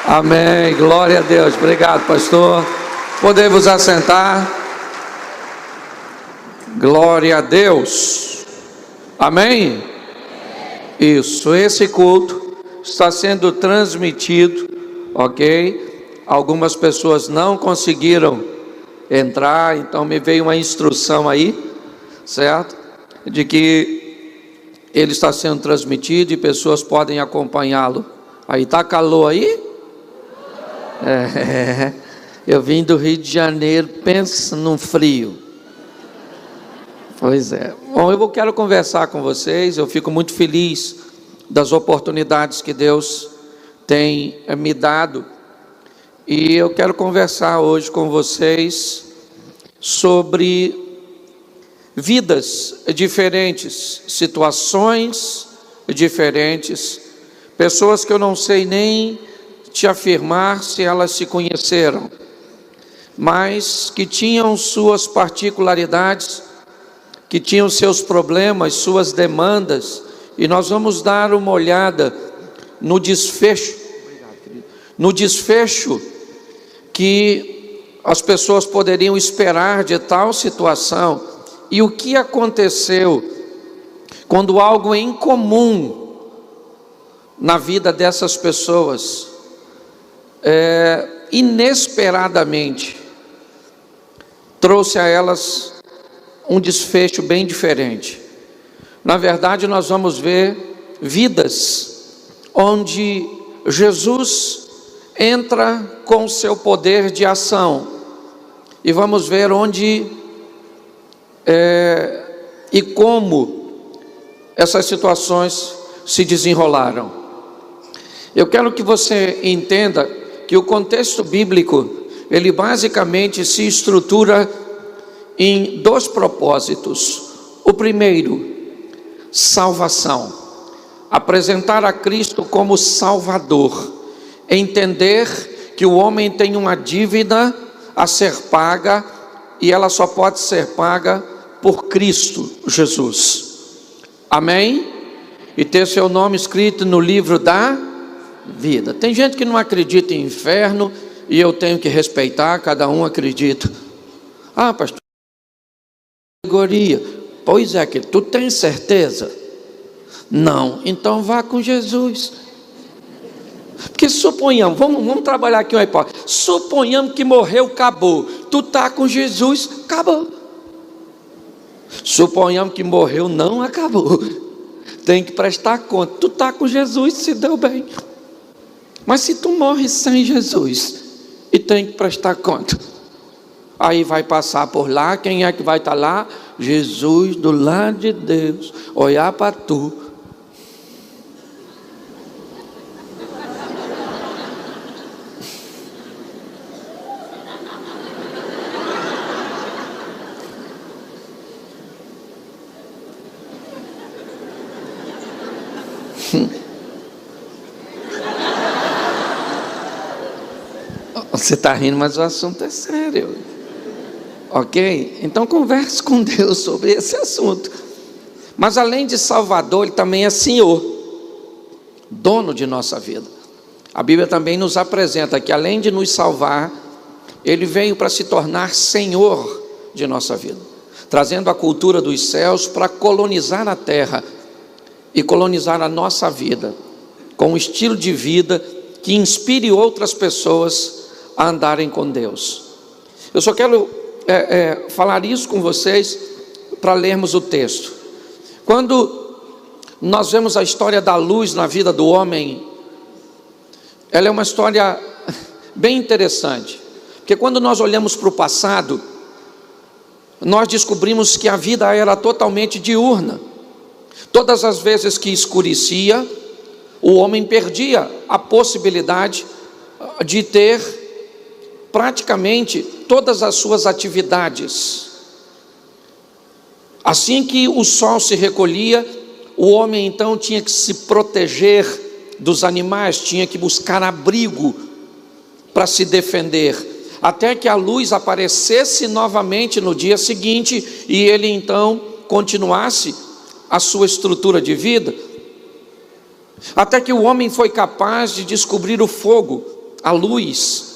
Amém, glória a Deus. Obrigado, pastor. Podemos assentar. Glória a Deus. Amém? Isso, esse culto está sendo transmitido, ok? Algumas pessoas não conseguiram entrar, então me veio uma instrução aí, certo? De que ele está sendo transmitido e pessoas podem acompanhá-lo. Aí está calor aí? Eu vim do Rio de Janeiro, pensa num frio. Pois é. Bom, eu quero conversar com vocês. Eu fico muito feliz das oportunidades que Deus tem me dado. E eu quero conversar hoje com vocês sobre vidas diferentes, situações diferentes, pessoas que eu não sei nem te afirmar se elas se conheceram, mas que tinham suas particularidades, que tinham seus problemas, suas demandas, e nós vamos dar uma olhada no desfecho que as pessoas poderiam esperar de tal situação, e o que aconteceu quando algo em comum na vida dessas pessoas inesperadamente trouxe a elas um desfecho bem diferente. Na verdade, nós vamos ver vidas onde Jesus entra com o seu poder de ação, e vamos ver onde e como essas situações se desenrolaram. Eu quero que você entenda que o contexto bíblico, ele basicamente se estrutura em dois propósitos. O primeiro, salvação. Apresentar a Cristo como Salvador. Entender que o homem tem uma dívida a ser paga, e ela só pode ser paga por Cristo Jesus. Amém? E ter seu nome escrito no livro da vida. Tem gente que não acredita em inferno, e eu tenho que respeitar, cada um acredita. Ah, pastor, alegoria. Pois é, que tu tens certeza? Não, então vá com Jesus. Porque suponhamos, vamos trabalhar aqui uma hipótese. Suponhamos que morreu, acabou. Tu está com Jesus, acabou. Suponhamos que morreu, não acabou. Tem que prestar conta. Tu está com Jesus, se deu bem. Mas se tu morre sem Jesus e tem que prestar conta, aí vai passar por lá, quem é que vai estar lá? Jesus do lado de Deus, olhar para tu. Você está rindo, mas o assunto é sério, ok? Então converse com Deus sobre esse assunto. Mas além de Salvador, Ele também é Senhor, dono de nossa vida. A Bíblia também nos apresenta que além de nos salvar, Ele veio para se tornar Senhor de nossa vida, trazendo a cultura dos céus para colonizar a terra e colonizar a nossa vida, com um estilo de vida que inspire outras pessoas a andarem com Deus. Eu só quero falar isso com vocês para lermos o texto. Quando nós vemos a história da luz na vida do homem, ela é uma história bem interessante, porque quando nós olhamos para o passado, nós descobrimos que a vida era totalmente diurna. Todas as vezes que escurecia, o homem perdia a possibilidade de ter praticamente todas as suas atividades. Assim que o sol se recolhia, o homem então tinha que se proteger dos animais, tinha que buscar abrigo para se defender, até que a luz aparecesse novamente no dia seguinte, e ele então continuasse a sua estrutura de vida, até que o homem foi capaz de descobrir o fogo, a luz.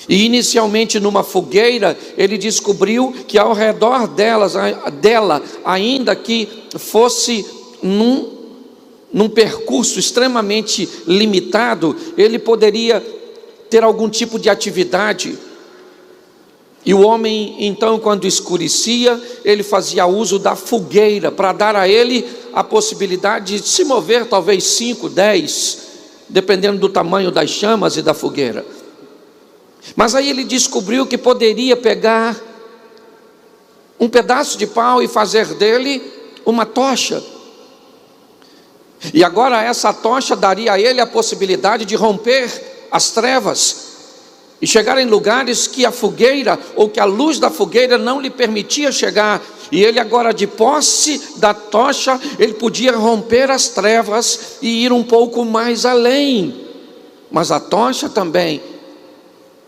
E inicialmente numa fogueira, ele descobriu que ao redor dela, ainda que fosse num percurso extremamente limitado, ele poderia ter algum tipo de atividade. E o homem, então, quando escurecia, ele fazia uso da fogueira para dar a ele a possibilidade de se mover, talvez 5, 10, dependendo do tamanho das chamas e da fogueira. Mas aí ele descobriu que poderia pegar um pedaço de pau e fazer dele uma tocha. E agora essa tocha daria a ele a possibilidade de romper as trevas e chegar em lugares que a fogueira ou que a luz da fogueira não lhe permitia chegar. E ele agora, de posse da tocha, ele podia romper as trevas e ir um pouco mais além. Mas a tocha também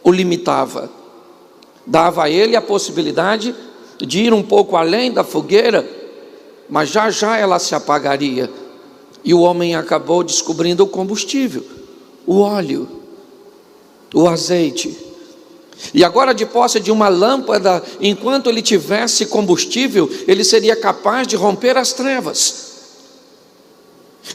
o limitava, dava a ele a possibilidade de ir um pouco além da fogueira, mas já já ela se apagaria. E o homem acabou descobrindo o combustível, o óleo, o azeite. E agora, de posse de uma lâmpada, enquanto ele tivesse combustível, ele seria capaz de romper as trevas,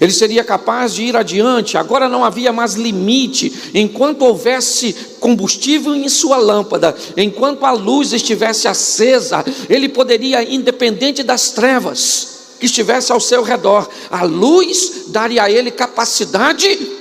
ele seria capaz de ir adiante. Agora não havia mais limite. Enquanto houvesse combustível em sua lâmpada, enquanto a luz estivesse acesa, ele poderia, independente das trevas que estivesse ao seu redor, a luz daria a ele capacidade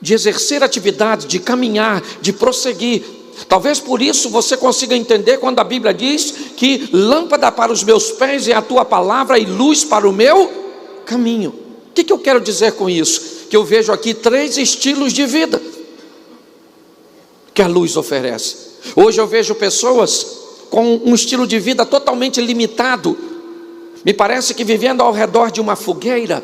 de exercer atividade, de caminhar, de prosseguir. Talvez por isso você consiga entender quando a Bíblia diz que lâmpada para os meus pés é a tua palavra e luz para o meu caminho. O que eu quero dizer com isso? Que eu vejo aqui 3 estilos de vida que a luz oferece. Hoje eu vejo pessoas com um estilo de vida totalmente limitado. Me parece que vivendo ao redor de uma fogueira,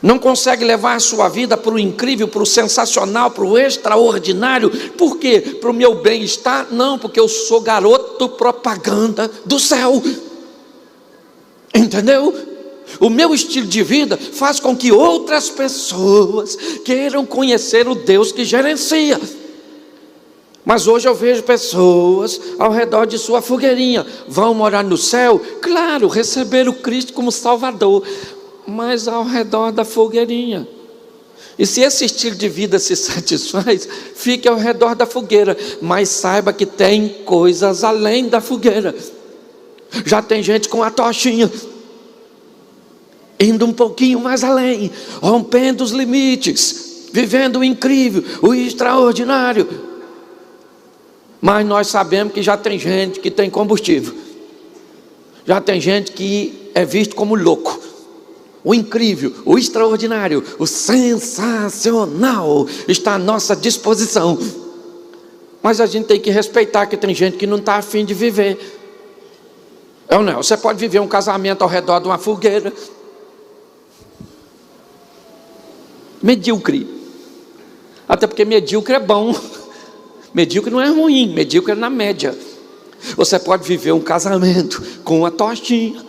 não consegue levar a sua vida para o incrível, para o sensacional, para o extraordinário. Por quê? Para o meu bem-estar? Não, porque eu sou garoto propaganda do céu. Entendeu? O meu estilo de vida faz com que outras pessoas queiram conhecer o Deus que gerencia. Mas hoje eu vejo pessoas ao redor de sua fogueirinha. Vão morar no céu? Claro, receber o Cristo como Salvador, mas ao redor da fogueirinha. E se esse estilo de vida se satisfaz, fique ao redor da fogueira, mas saiba que tem coisas além da fogueira. Já tem gente com a tochinha, indo um pouquinho mais além, rompendo os limites, vivendo o incrível, o extraordinário. Mas nós sabemos que já tem gente que tem combustível, já tem gente que é visto como louco. O incrível, o extraordinário, o sensacional está à nossa disposição. Mas a gente tem que respeitar que tem gente que não está a fim de viver. É ou não? Você pode viver um casamento ao redor de uma fogueira medíocre, até porque medíocre é bom, medíocre não é ruim, medíocre é na média. Você pode viver um casamento com uma tostinha,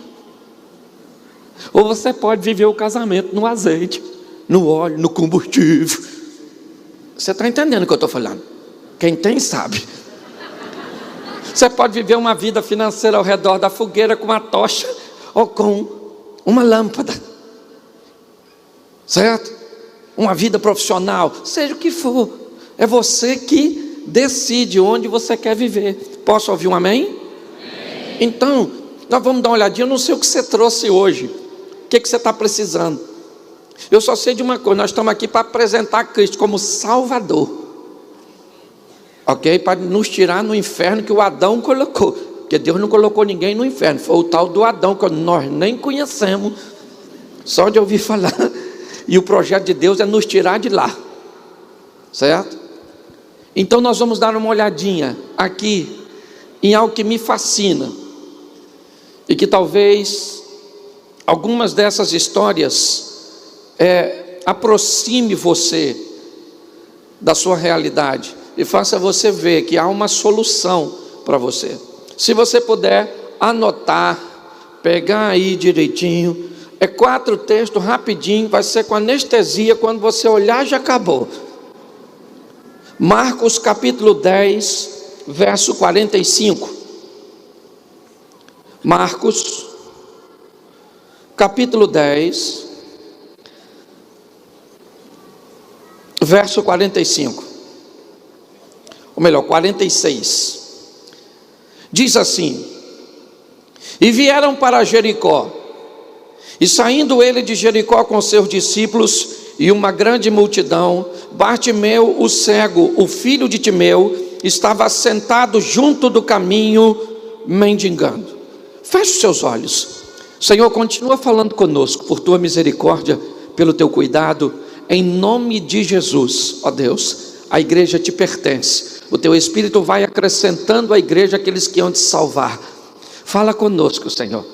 ou você pode viver o casamento no azeite, no óleo, no combustível. Você está entendendo o que eu estou falando? Quem tem sabe. Você pode viver uma vida financeira ao redor da fogueira com uma tocha ou com uma lâmpada, certo? Uma vida profissional, seja o que for, é você que decide onde você quer viver. Posso ouvir um amém? Amém. Então, nós vamos dar uma olhadinha. Eu não sei o que você trouxe hoje, o que você está precisando. Eu só sei de uma coisa: nós estamos aqui para apresentar Cristo como Salvador, ok? Para nos tirar no inferno que o Adão colocou, porque Deus não colocou ninguém no inferno, foi o tal do Adão que nós nem conhecemos, só de ouvir falar. E o projeto de Deus é nos tirar de lá, certo? Então nós vamos dar uma olhadinha aqui em algo que me fascina, e que talvez algumas dessas histórias aproxime você da sua realidade e faça você ver que há uma solução para você. Se você puder anotar, pegar aí direitinho, É 4 textos, rapidinho, vai ser com anestesia, quando você olhar já acabou. Marcos capítulo 10, verso 45. Marcos capítulo 10, verso 45. Ou melhor, 46. Diz assim: e vieram para Jericó, e saindo ele de Jericó com seus discípulos e uma grande multidão, Bartimeu, o cego, o filho de Timeu, estava sentado junto do caminho, mendigando. Feche os seus olhos. Senhor, continua falando conosco, por tua misericórdia, pelo teu cuidado, em nome de Jesus. Ó Deus, a igreja te pertence, o teu Espírito vai acrescentando à igreja aqueles que hão de salvar. Fala conosco, Senhor,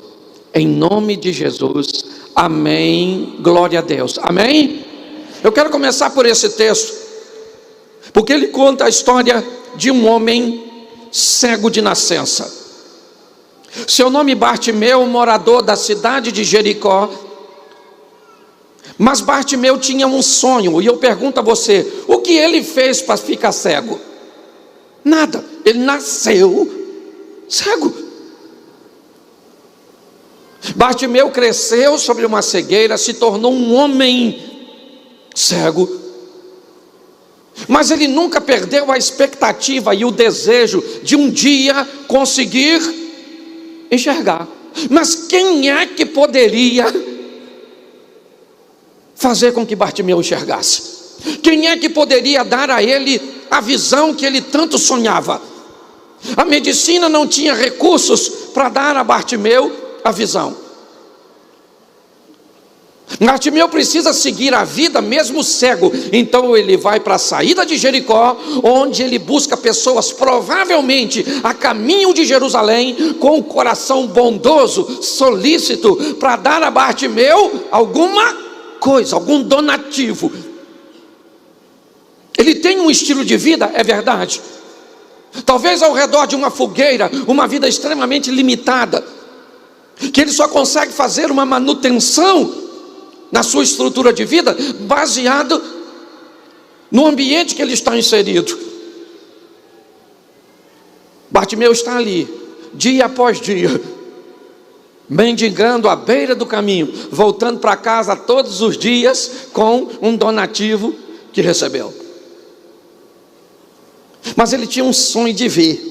em nome de Jesus, amém, glória a Deus, amém? Eu quero começar por esse texto, porque ele conta a história de um homem cego de nascença. Seu nome Bartimeu, morador da cidade de Jericó. Mas Bartimeu tinha um sonho, e eu pergunto a você, o que ele fez para ficar cego? Nada, ele nasceu cego. Bartimeu cresceu sobre uma cegueira, se tornou um homem cego, mas ele nunca perdeu a expectativa e o desejo de um dia conseguir enxergar. Mas quem é que poderia fazer com que Bartimeu enxergasse? Quem é que poderia dar a ele a visão que ele tanto sonhava? A medicina não tinha recursos para dar a Bartimeu a visão. Bartimeu precisa seguir a vida mesmo cego. Então ele vai para a saída de Jericó, onde ele busca pessoas provavelmente a caminho de Jerusalém, com o coração bondoso, solícito, para dar a Bartimeu alguma coisa, algum donativo. Ele tem um estilo de vida, é verdade, talvez ao redor de uma fogueira, uma vida extremamente limitada, que ele só consegue fazer uma manutenção na sua estrutura de vida, baseado no ambiente que ele está inserido. Bartimeu está ali, dia após dia, mendigando à beira do caminho, voltando para casa todos os dias com um donativo que recebeu. Mas ele tinha um sonho de ver.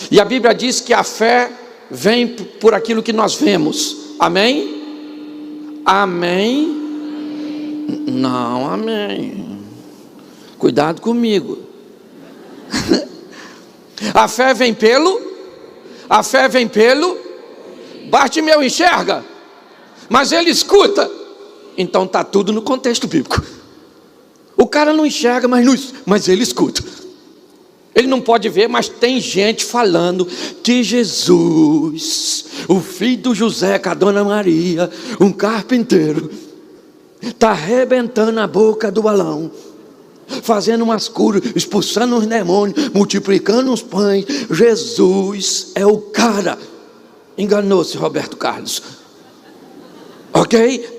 E a Bíblia diz que a fé vem por aquilo que nós vemos. Amém? Amém? Não, amém. Cuidado comigo. A fé vem pelo Bartimeu enxerga, mas ele escuta. Então está tudo no contexto bíblico. O cara não enxerga, mas ele escuta. Ele não pode ver, mas tem gente falando que Jesus, o filho do José com a dona Maria, um carpinteiro, está arrebentando a boca do balão, fazendo umas curas, expulsando os demônios, multiplicando os pães. Jesus é o cara. Enganou-se Roberto Carlos. Ok?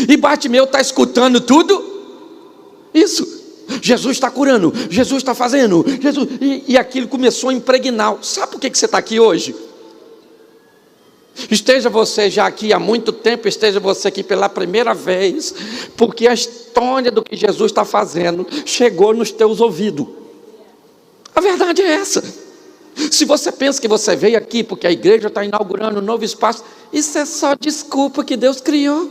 E Bartimeu está escutando tudo isso. Jesus está curando, Jesus está fazendo, Jesus, e aquilo começou a impregnar. Sabe por que você está aqui hoje? Esteja você já aqui há muito tempo, esteja você aqui pela primeira vez, porque a história do que Jesus está fazendo chegou nos teus ouvidos. A verdade é essa. Se você pensa que você veio aqui porque a igreja está inaugurando um novo espaço, isso é só desculpa que Deus criou.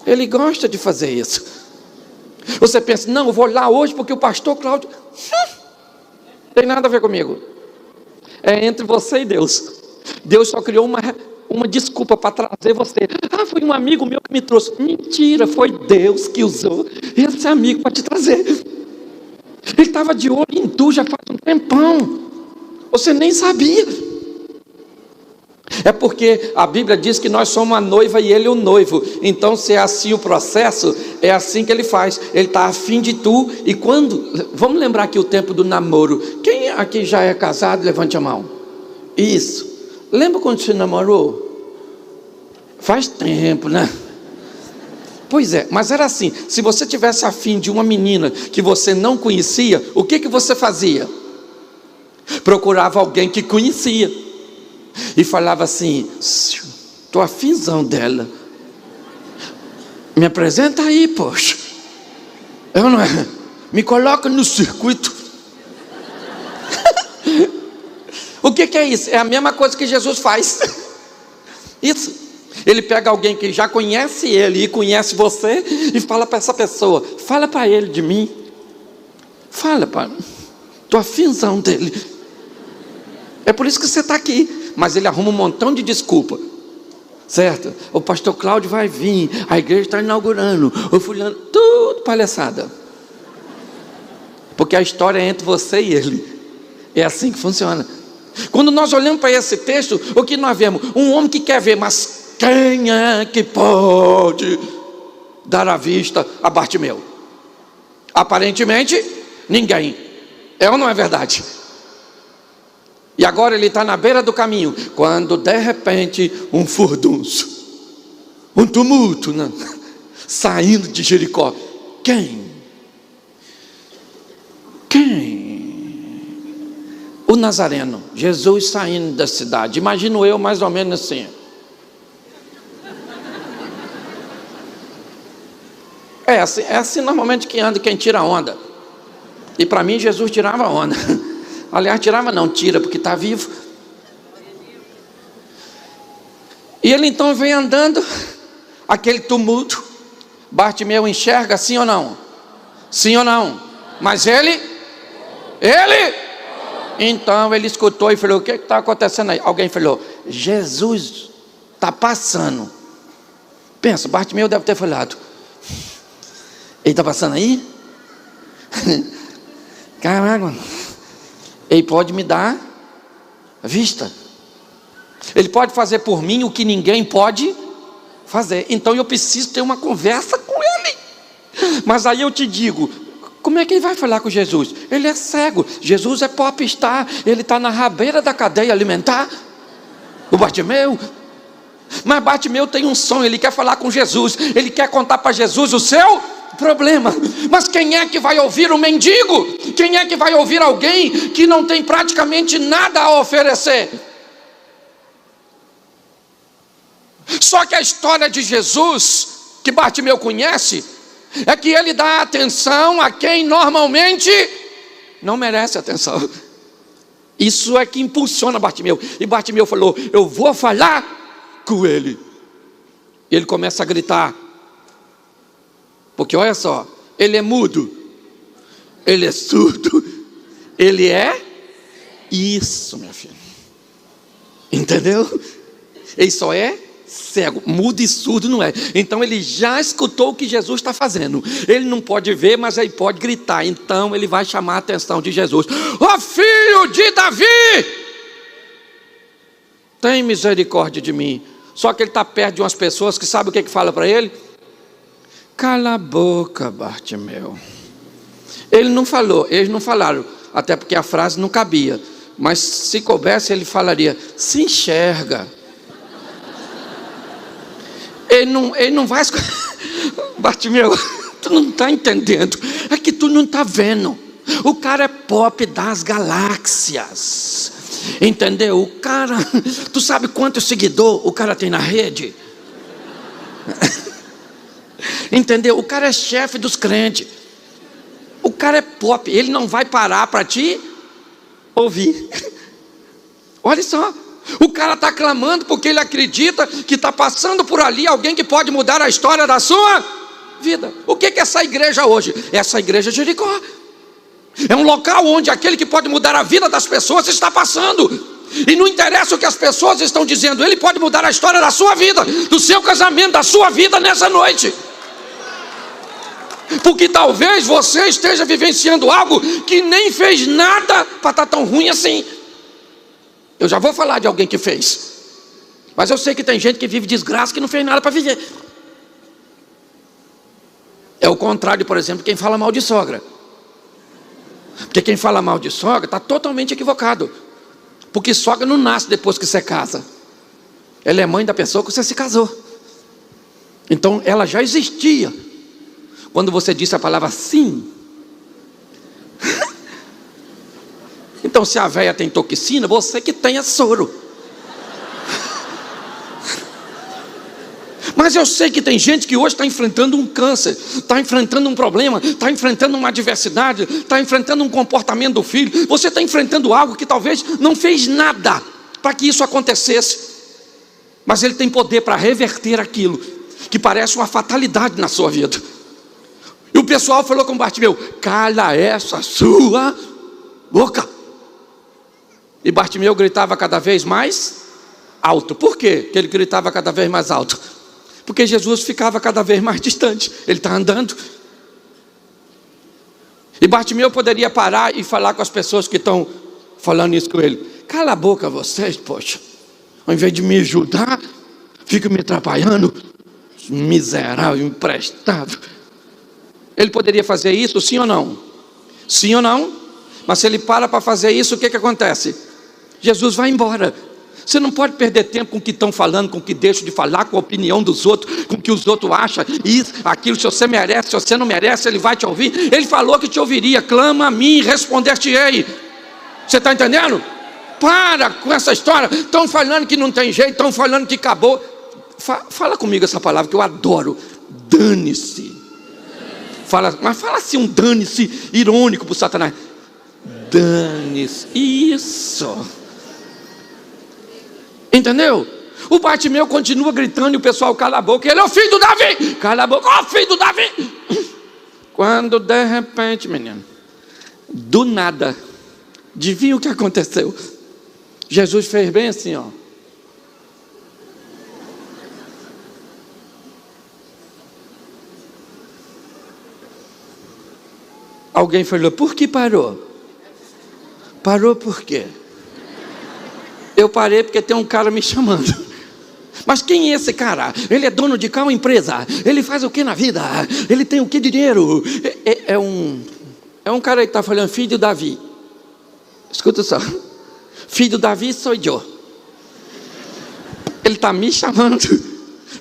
Ele gosta de fazer isso. Você pensa, não, eu vou lá hoje porque o pastor Cláudio... Não tem nada a ver comigo. É entre você e Deus. Deus só criou uma desculpa para trazer você. Foi um amigo meu que me trouxe. Mentira, foi Deus que usou esse amigo para te trazer. Ele estava de olho em tu já faz um tempão. Você nem sabia. É porque a Bíblia diz que nós somos a noiva e ele o noivo. Então, se é assim o processo, é assim que ele faz. Ele está afim de tu. E quando... Vamos lembrar aqui o tempo do namoro. Quem aqui já é casado, levante a mão. Isso. Lembra quando você namorou? Faz tempo, né? Pois é, mas era assim, se você tivesse afim de uma menina que você não conhecia, o que você fazia? Procurava alguém que conhecia e falava assim: estou afinzão dela, me apresenta aí, poxa. Eu não é, me coloca no circuito. O que é isso? É a mesma coisa que Jesus faz. Isso. Ele pega alguém que já conhece ele e conhece você e fala para essa pessoa: fala para ele de mim. Fala para, estou afinzão dele. É por isso que você está aqui. Mas ele arruma um montão de desculpa, certo? O pastor Cláudio vai vir, a igreja está inaugurando, o fulano, tudo palhaçada. Porque a história é entre você e ele. É assim que funciona. Quando nós olhamos para esse texto, o que nós vemos? Um homem que quer ver, mas quem é que pode dar a vista a Bartimeu? Aparentemente, ninguém. É ou não é verdade? E agora ele está na beira do caminho, quando de repente um furdunço, um tumulto, né? Saindo de Jericó. Quem? O Nazareno, Jesus saindo da cidade. Imagino eu mais ou menos assim. É assim normalmente que anda quem tira onda. E para mim Jesus tirava onda. Aliás, tirava não, tira porque está vivo. E ele então vem andando, aquele tumulto. Bartimeu enxerga, sim ou não? Sim ou não? Mas ele? Então ele escutou e falou: o que está acontecendo aí? Alguém falou: Jesus está passando. Pensa, Bartimeu deve ter falado: ele está passando aí? Caraca, ele pode me dar vista. Ele pode fazer por mim o que ninguém pode fazer. Então eu preciso ter uma conversa com ele. Mas aí eu te digo, como é que ele vai falar com Jesus? Ele é cego. Jesus é popstar. Ele está na rabeira da cadeia alimentar. O Bartimeu. Mas Bartimeu tem um sonho. Ele quer falar com Jesus. Ele quer contar para Jesus o seu problema. Mas quem é que vai ouvir o mendigo? Quem é que vai ouvir alguém que não tem praticamente nada a oferecer? Só que a história de Jesus, que Bartimeu conhece, é que ele dá atenção a quem normalmente não merece atenção. Isso é que impulsiona Bartimeu. E Bartimeu falou: eu vou falar com ele. E ele começa a gritar. Porque olha só, ele é mudo, ele é surdo, ele é isso, minha filha. Entendeu? Ele só é cego, mudo e surdo não é. Então ele já escutou o que Jesus está fazendo. Ele não pode ver, mas ele pode gritar. Então ele vai chamar a atenção de Jesus: ó filho de Davi, tem misericórdia de mim. Só que ele está perto de umas pessoas que sabem o que fala para ele? Cala a boca, Bartimeu. Eles não falaram, até porque a frase não cabia. Mas se coubesse, ele falaria: se enxerga. Ele não vai... Bartimeu, tu não está entendendo. É que tu não está vendo. O cara é pop das galáxias. Entendeu? O cara... Tu sabe quanto seguidor o cara tem na rede? Entendeu? O cara é chefe dos crentes. O cara é pop. Ele não vai parar para te ouvir. Olha só. O cara está clamando porque ele acredita que está passando por ali alguém que pode mudar a história da sua vida. O que é essa igreja hoje? Essa igreja é Jericó. É um local onde aquele que pode mudar a vida das pessoas está passando. E não interessa o que as pessoas estão dizendo, ele pode mudar a história da sua vida, do seu casamento, da sua vida nessa noite. Porque talvez você esteja vivenciando algo que nem fez nada para estar tão ruim assim. Eu já vou falar de alguém que fez. Mas eu sei que tem gente que vive desgraça que não fez nada para viver. É o contrário, por exemplo, quem fala mal de sogra. Porque quem fala mal de sogra está totalmente equivocado. Porque sogra não nasce depois que você casa. Ela é mãe da pessoa que você se casou. Então ela já existia quando você disse a palavra sim. Então se a véia tem toxina, você que tenha soro. Mas eu sei que tem gente que hoje está enfrentando um câncer, está enfrentando um problema, está enfrentando uma adversidade, está enfrentando um comportamento do filho. Você está enfrentando algo que talvez não fez nada para que isso acontecesse, mas ele tem poder para reverter aquilo que parece uma fatalidade na sua vida. E o pessoal falou com Bartimeu: cala essa sua boca. E Bartimeu gritava cada vez mais alto. Por quê que ele gritava cada vez mais alto? Porque Jesus ficava cada vez mais distante. Ele está andando. E Bartimeu poderia parar e falar com as pessoas que estão falando isso com ele: cala a boca vocês, poxa. Ao invés de me ajudar, fica me atrapalhando. Miserável, imprestável. Ele poderia fazer isso, sim ou não? Sim ou não? Mas se ele para fazer isso, o que acontece? Jesus vai embora. Você não pode perder tempo com o que estão falando, com o que deixam de falar, com a opinião dos outros, com o que os outros acham, isso, aquilo. Se você merece, se você não merece, ele vai te ouvir. Ele falou que te ouviria: clama a mim, responder-te-ei. Você está entendendo? Para com essa história. Estão falando que não tem jeito, estão falando que acabou. Fala comigo essa palavra que eu adoro: dane-se. Mas fala assim, um dane-se irônico para o Satanás. Dane-se. Isso. Entendeu? O Bartimeu continua gritando e o pessoal cala a boca. Ele é o filho do Davi. Cala a boca, ó, filho do Davi. Quando de repente, menino, do nada, adivinha o que aconteceu? Jesus fez bem assim, ó. Alguém falou: por que parou? Parou por quê? Eu parei porque tem um cara me chamando. Mas quem é esse cara? Ele é dono de qual empresa? Ele faz o que na vida? Ele tem o que de dinheiro? É um cara que está falando: filho de Davi. Escuta só. Filho de Davi sou eu. Ele está me chamando.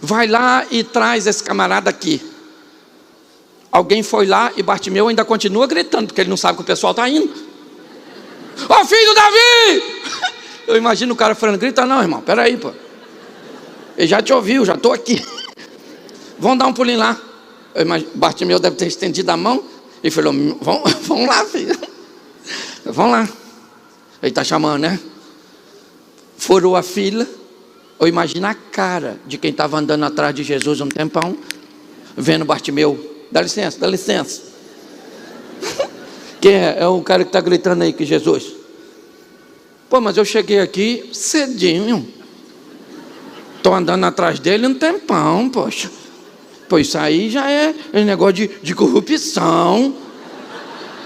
Vai lá e traz esse camarada aqui. Alguém foi lá e Bartimeu ainda continua gritando, porque ele não sabe que o pessoal está indo. Ó, filho de Davi! Eu imagino o cara falando: grita não, irmão, peraí, pô. Ele já te ouviu, já estou aqui. Vamos dar um pulinho lá. Bartimeu deve ter estendido a mão e falou: vamos lá, filho. Vamos lá. Ele está chamando, né? Furou a fila. Eu imagino a cara de quem estava andando atrás de Jesus um tempão, vendo Bartimeu: dá licença, dá licença. Quem é? É o cara que está gritando aí que Jesus. Pô, mas eu cheguei aqui cedinho. Estou andando atrás dele um tempão, poxa. Pô, isso aí já é negócio de corrupção.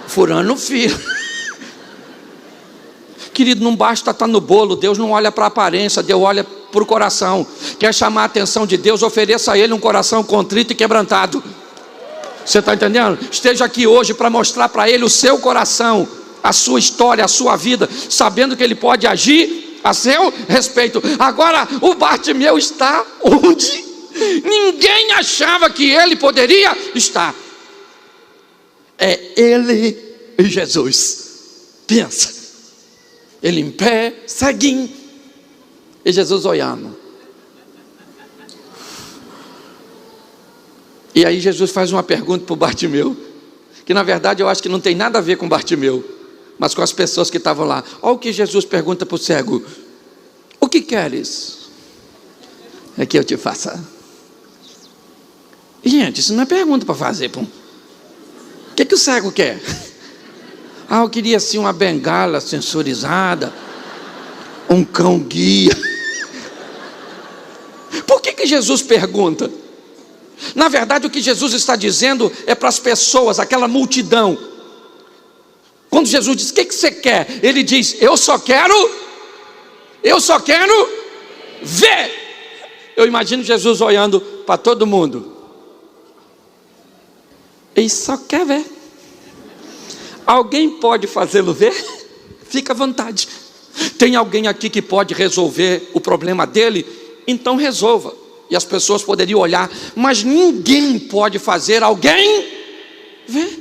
Furando fila. Querido, não basta estar no bolo. Deus não olha para a aparência, Deus olha para o coração. Quer chamar a atenção de Deus, ofereça a Ele um coração contrito e quebrantado. Você está entendendo? Esteja aqui hoje para mostrar para Ele o seu coração, a sua história, a sua vida, sabendo que Ele pode agir a seu respeito. Agora o Bartimeu está onde ninguém achava que ele poderia estar. É ele e Jesus. Pensa, ele em pé, ceguinho, e Jesus olhando. E aí Jesus faz uma pergunta para o Bartimeu, que na verdade eu acho que não tem nada a ver com Bartimeu, mas com as pessoas que estavam lá. Olha o que Jesus pergunta para o cego: o que queres? É que eu te faça. Gente, isso não é pergunta para fazer. Pô. O que o cego quer? Eu queria assim uma bengala sensorizada, um cão guia. Por que Jesus pergunta? Na verdade, o que Jesus está dizendo é para as pessoas, aquela multidão. Quando Jesus diz: o que você quer? Ele diz: eu só quero ver. Eu imagino Jesus olhando para todo mundo. Ele só quer ver. Alguém pode fazê-lo ver? Fica à vontade. Tem alguém aqui que pode resolver o problema dele? Então resolva. e as pessoas poderiam olhar, mas ninguém pode fazer alguém ver.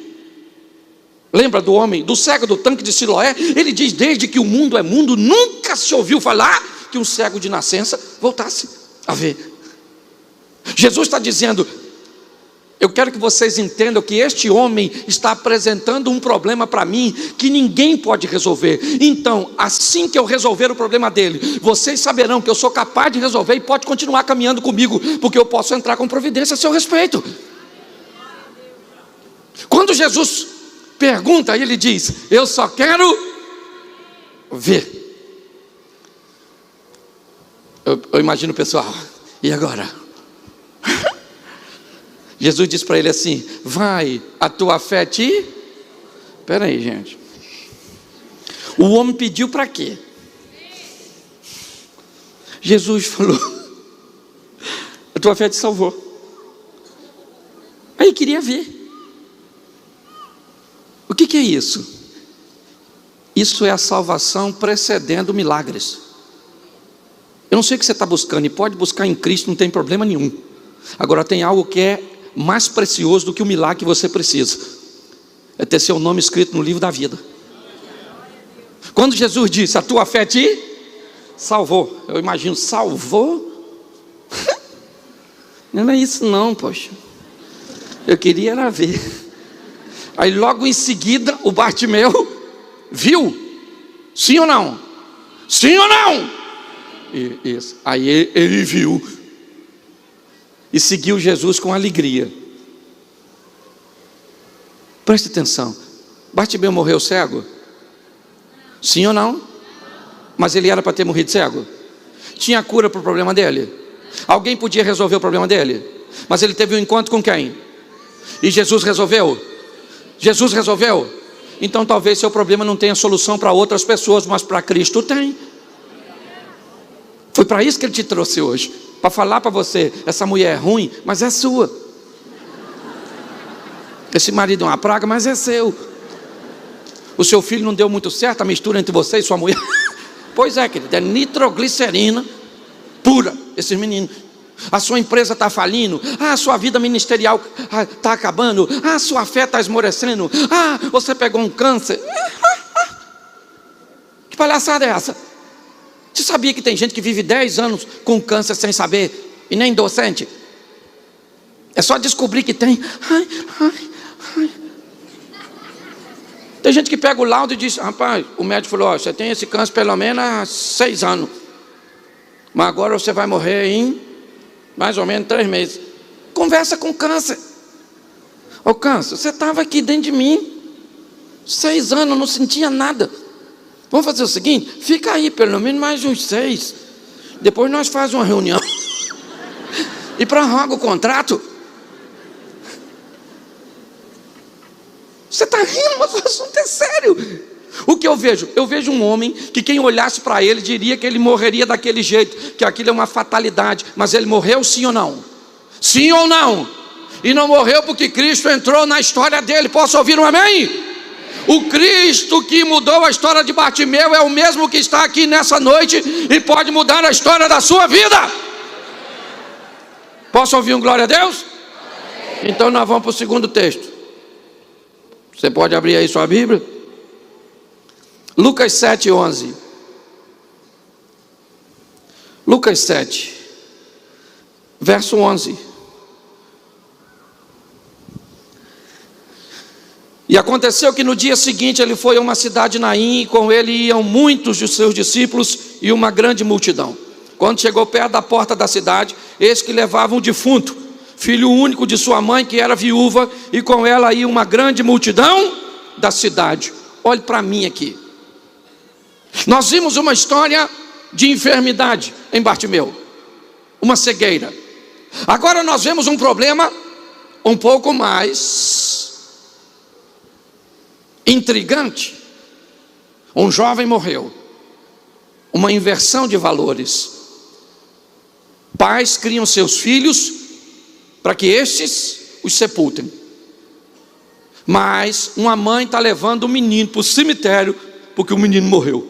Lembra do homem, do cego do tanque de Siloé? Ele diz: desde que o mundo é mundo, nunca se ouviu falar que um cego de nascença voltasse a ver. Jesus está dizendo: eu quero que vocês entendam que este homem está apresentando um problema para mim que ninguém pode resolver. Então, assim que eu resolver o problema dele, vocês saberão que eu sou capaz de resolver e pode continuar caminhando comigo, porque eu posso entrar com providência a seu respeito. Quando Jesus pergunta, ele diz: eu só quero ver. Eu imagino o pessoal: e agora? Jesus diz para ele assim: vai, a tua fé te... Espera aí, gente. O homem pediu para quê? Jesus falou: a tua fé te salvou. Aí queria ver. O que é isso? Isso é a salvação precedendo milagres. Eu não sei o que você está buscando, e pode buscar em Cristo, não tem problema nenhum. Agora tem algo que é mais precioso do que o milagre que você precisa: é ter seu nome escrito no livro da vida. Quando Jesus disse: a tua fé te salvou, eu imagino: salvou? Não é isso não, poxa. Eu queria era ver. Aí logo em seguida o Bartimeu viu. Sim ou não? Sim ou não? Isso. Aí ele viu e seguiu Jesus com alegria. Preste atenção: Bartimeu morreu cego? Sim ou não? Mas ele era para ter morrido cego? Tinha cura para o problema dele? Alguém podia resolver o problema dele? Mas ele teve um encontro com quem? E Jesus resolveu? Jesus resolveu? Então talvez seu problema não tenha solução para outras pessoas, mas para Cristo tem. Foi para isso que ele te trouxe hoje, para falar para você: essa mulher é ruim, mas é sua. Esse marido é uma praga, mas é seu. O seu filho não deu muito certo, a mistura entre você e sua mulher. Pois é, querido, é nitroglicerina pura, esses meninos. A sua empresa está falindo, a sua vida ministerial está acabando, a sua fé está esmorecendo, você pegou um câncer. Que palhaçada é essa? Você sabia que tem gente que vive 10 anos com câncer sem saber, e nem docente? É só descobrir que tem. Tem gente que pega o laudo e diz: rapaz, o médico falou: você tem esse câncer pelo menos há 6 anos, mas agora você vai morrer em mais ou menos 3 meses. Conversa com o câncer: ô câncer, você estava aqui dentro de mim 6 anos, não sentia nada. Vamos fazer o seguinte: fica aí pelo menos mais uns 6, depois nós fazemos uma reunião e prorroga o contrato. Você está rindo, mas o assunto é sério. O que eu vejo? Eu vejo um homem que quem olhasse para ele diria que ele morreria daquele jeito, que aquilo é uma fatalidade. Mas ele morreu sim ou não? Sim ou não? E não morreu porque Cristo entrou na história dele. Posso ouvir um amém? O Cristo que mudou a história de Bartimeu é o mesmo que está aqui nessa noite e pode mudar a história da sua vida. Posso ouvir um glória a Deus? Então nós vamos para o segundo texto. Você pode abrir aí sua Bíblia? Lucas 7:11. Lucas 7, verso 11. E aconteceu que no dia seguinte ele foi a uma cidade de Naim, e com ele iam muitos dos seus discípulos e uma grande multidão. Quando chegou perto da porta da cidade, eis que levava um defunto, filho único de sua mãe, que era viúva, e com ela ia uma grande multidão da cidade. Olhe para mim aqui. Nós vimos uma história de enfermidade em Bartimeu, uma cegueira. Agora nós vemos um problema um pouco mais intrigante. Um jovem morreu, uma inversão de valores. Pais criam seus filhos para que estes os sepultem, mas uma mãe está levando o menino para o cemitério porque o menino morreu.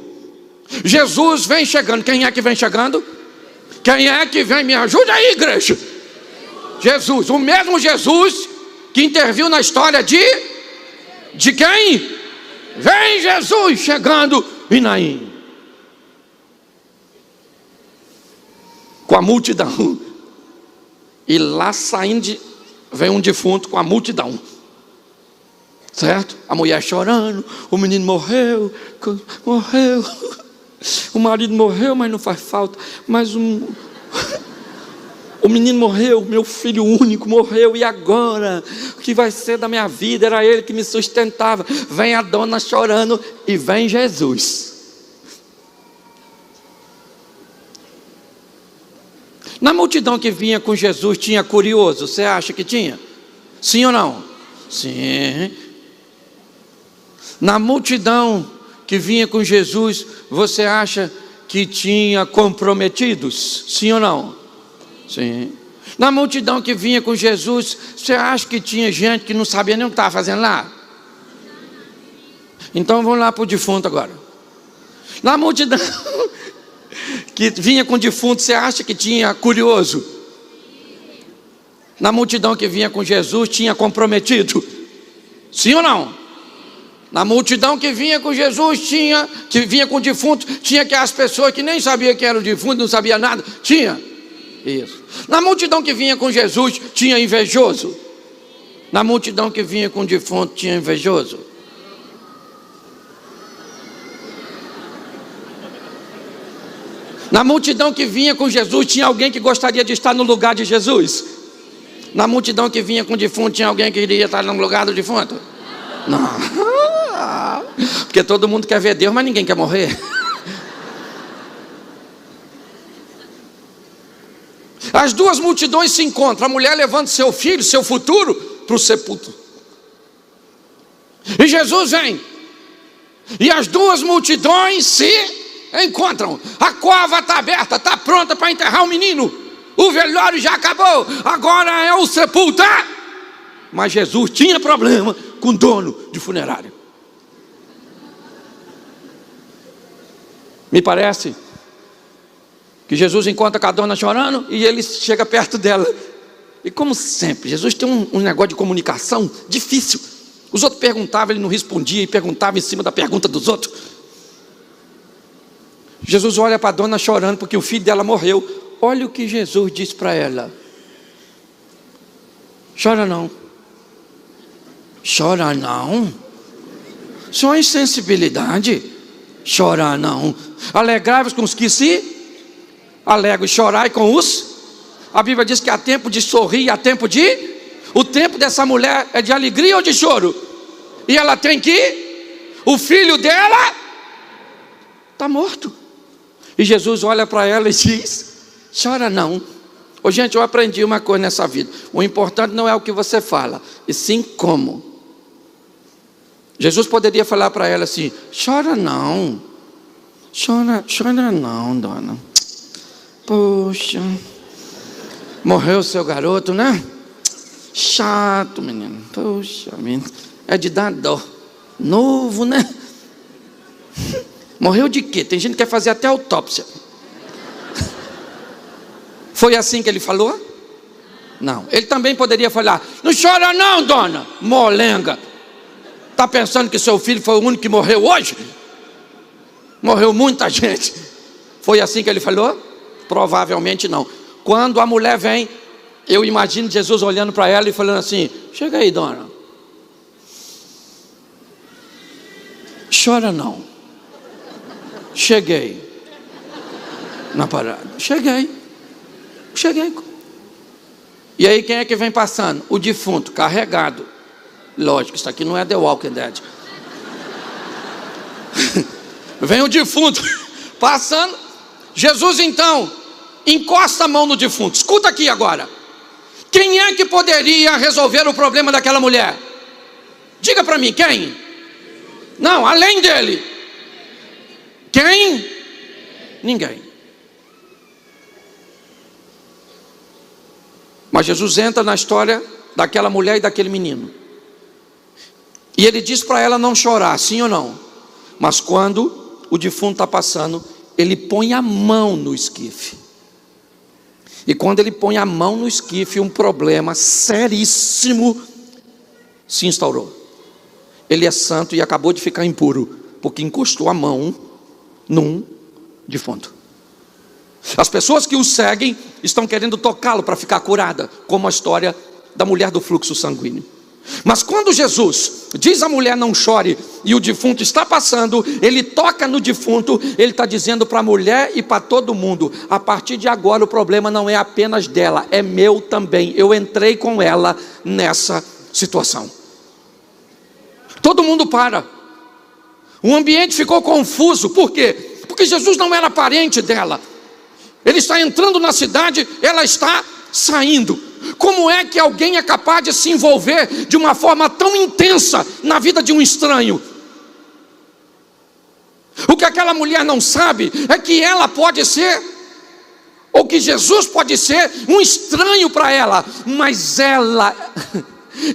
Jesus vem chegando. Quem é que vem chegando? Quem é que vem? Me ajuda aí, igreja. Jesus, o mesmo Jesus que interviu na história de quem? Vem Jesus chegando em Naim, com a multidão. E lá saindo vem um defunto com a multidão, certo? A mulher chorando, o menino morreu, o marido morreu, mas não faz falta, mas o menino morreu, meu filho único morreu, e agora? O que vai ser da minha vida? Era ele que me sustentava. Vem a dona chorando e vem Jesus. Na multidão que vinha com Jesus, tinha curioso? Você acha que tinha? Sim ou não? Sim. Na multidão que vinha com Jesus, você acha que tinha comprometidos? Sim ou não? Sim. Na multidão que vinha com Jesus, você acha que tinha gente que não sabia nem o que estava fazendo lá? Então vamos lá para o defunto agora. Na multidão que vinha com defunto, você acha que tinha curioso? Na multidão que vinha com Jesus, tinha comprometido? Sim ou não? Na multidão que vinha com Jesus, que vinha com defunto, tinha que as pessoas que nem sabiam que era o defunto, não sabia nada, tinha. Isso. Na multidão que vinha com Jesus, tinha invejoso? Na multidão que vinha com defunto, tinha invejoso? Na multidão que vinha com Jesus, tinha alguém que gostaria de estar no lugar de Jesus? Na multidão que vinha com defunto, tinha alguém que queria estar no lugar do defunto? Não. Porque todo mundo quer ver Deus, mas ninguém quer morrer. As duas multidões se encontram. A mulher levando seu filho, seu futuro, para o sepulcro. E Jesus vem. E as duas multidões se encontram. A cova está aberta, está pronta para enterrar o menino. O velório já acabou, agora é o sepultar. Mas Jesus tinha problema com o dono de funerário. Me parece que Jesus encontra com a dona chorando e ele chega perto dela. E como sempre, Jesus tem um negócio de comunicação difícil. Os outros perguntavam, ele não respondia, e perguntava em cima da pergunta dos outros. Jesus olha para a dona chorando porque o filho dela morreu. Olha o que Jesus diz para ela: chora não. Chora não? Só insensibilidade. Chora não. Alegrai-vos com os que se alegram, chorai com os. A Bíblia diz que há tempo de sorrir e há tempo de. O tempo dessa mulher é de alegria ou de choro? E ela tem que. O filho dela está morto. E Jesus olha para ela e diz: chora não. Ô, gente, eu aprendi uma coisa nessa vida: o importante não é o que você fala, e sim como. Jesus poderia falar para ela assim: chora não. Chora não, dona. Poxa, morreu seu garoto, né? Chato, menino. Poxa, menino, é de dar dó. Novo, né? Morreu de quê? Tem gente que quer fazer até autópsia. Foi assim que ele falou? Não. Ele também poderia falar: não chora não, dona. Molenga. Está pensando que seu filho foi o único que morreu hoje? Morreu muita gente. Foi assim que ele falou? Provavelmente não. Quando a mulher vem, eu imagino Jesus olhando para ela e falando assim: chega aí, dona. Chora não. Cheguei na parada. Cheguei. E aí quem é que vem passando? O defunto, carregado. Lógico, isso aqui não é The Walking Dead. Vem o defunto passando. Jesus então encosta a mão no defunto. Escuta aqui agora. Quem é que poderia resolver o problema daquela mulher? Diga para mim, quem? Não, além dele. Quem? Ninguém. Mas Jesus entra na história daquela mulher e daquele menino. E ele diz para ela não chorar, sim ou não? Mas quando o defunto está passando, ele põe a mão no esquife. E quando ele põe a mão no esquife, um problema seríssimo se instaurou. Ele é santo e acabou de ficar impuro, porque encostou a mão num defunto. As pessoas que o seguem estão querendo tocá-lo para ficar curada, como a história da mulher do fluxo sanguíneo. Mas quando Jesus diz à mulher não chore, e o defunto está passando, ele toca no defunto, ele está dizendo para a mulher e para todo mundo: a partir de agora o problema não é apenas dela, é meu também, eu entrei com ela nessa situação. Todo mundo para, o ambiente ficou confuso. Por quê? Porque Jesus não era parente dela. Ele está entrando na cidade, ela está saindo. Como é que alguém é capaz de se envolver de uma forma tão intensa na vida de um estranho? O que aquela mulher não sabe é que ela pode ser, ou que Jesus pode ser, um estranho para ela, mas ela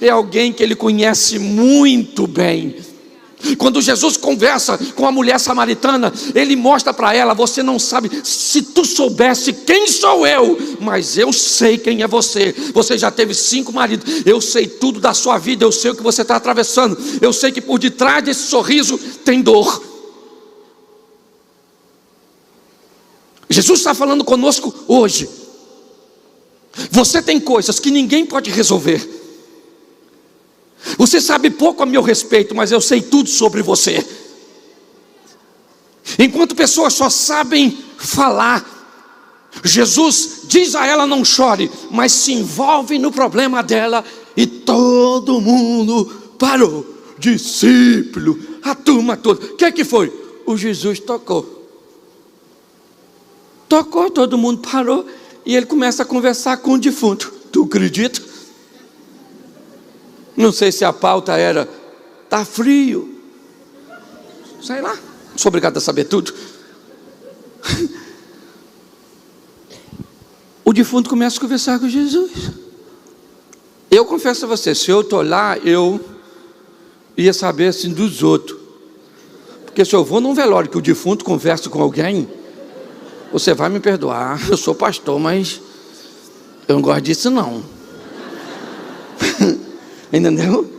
é alguém que ele conhece muito bem. Quando Jesus conversa com a mulher samaritana, ele mostra para ela: você não sabe, se tu soubesse quem sou eu, mas eu sei quem é você. Você já teve 5 maridos, eu sei tudo da sua vida, eu sei o que você está atravessando, eu sei que por detrás desse sorriso tem dor. Jesus está falando conosco hoje. Você tem coisas que ninguém pode resolver. Você sabe pouco a meu respeito, mas eu sei tudo sobre você. Enquanto pessoas só sabem falar, Jesus diz a ela não chore, mas se envolve no problema dela, e todo mundo parou. Discípulo, a turma toda. O que foi? O Jesus tocou, todo mundo parou, e ele começa a conversar com o defunto. Tu acredita? Não sei se a pauta era: tá frio, sei lá, não sou obrigado a saber tudo. O defunto começa a conversar com Jesus. Eu confesso a você, se eu estou lá, eu ia saber assim dos outros. Porque se eu vou num velório que o defunto conversa com alguém, você vai me perdoar, eu sou pastor, mas eu não gosto disso não. Entendeu?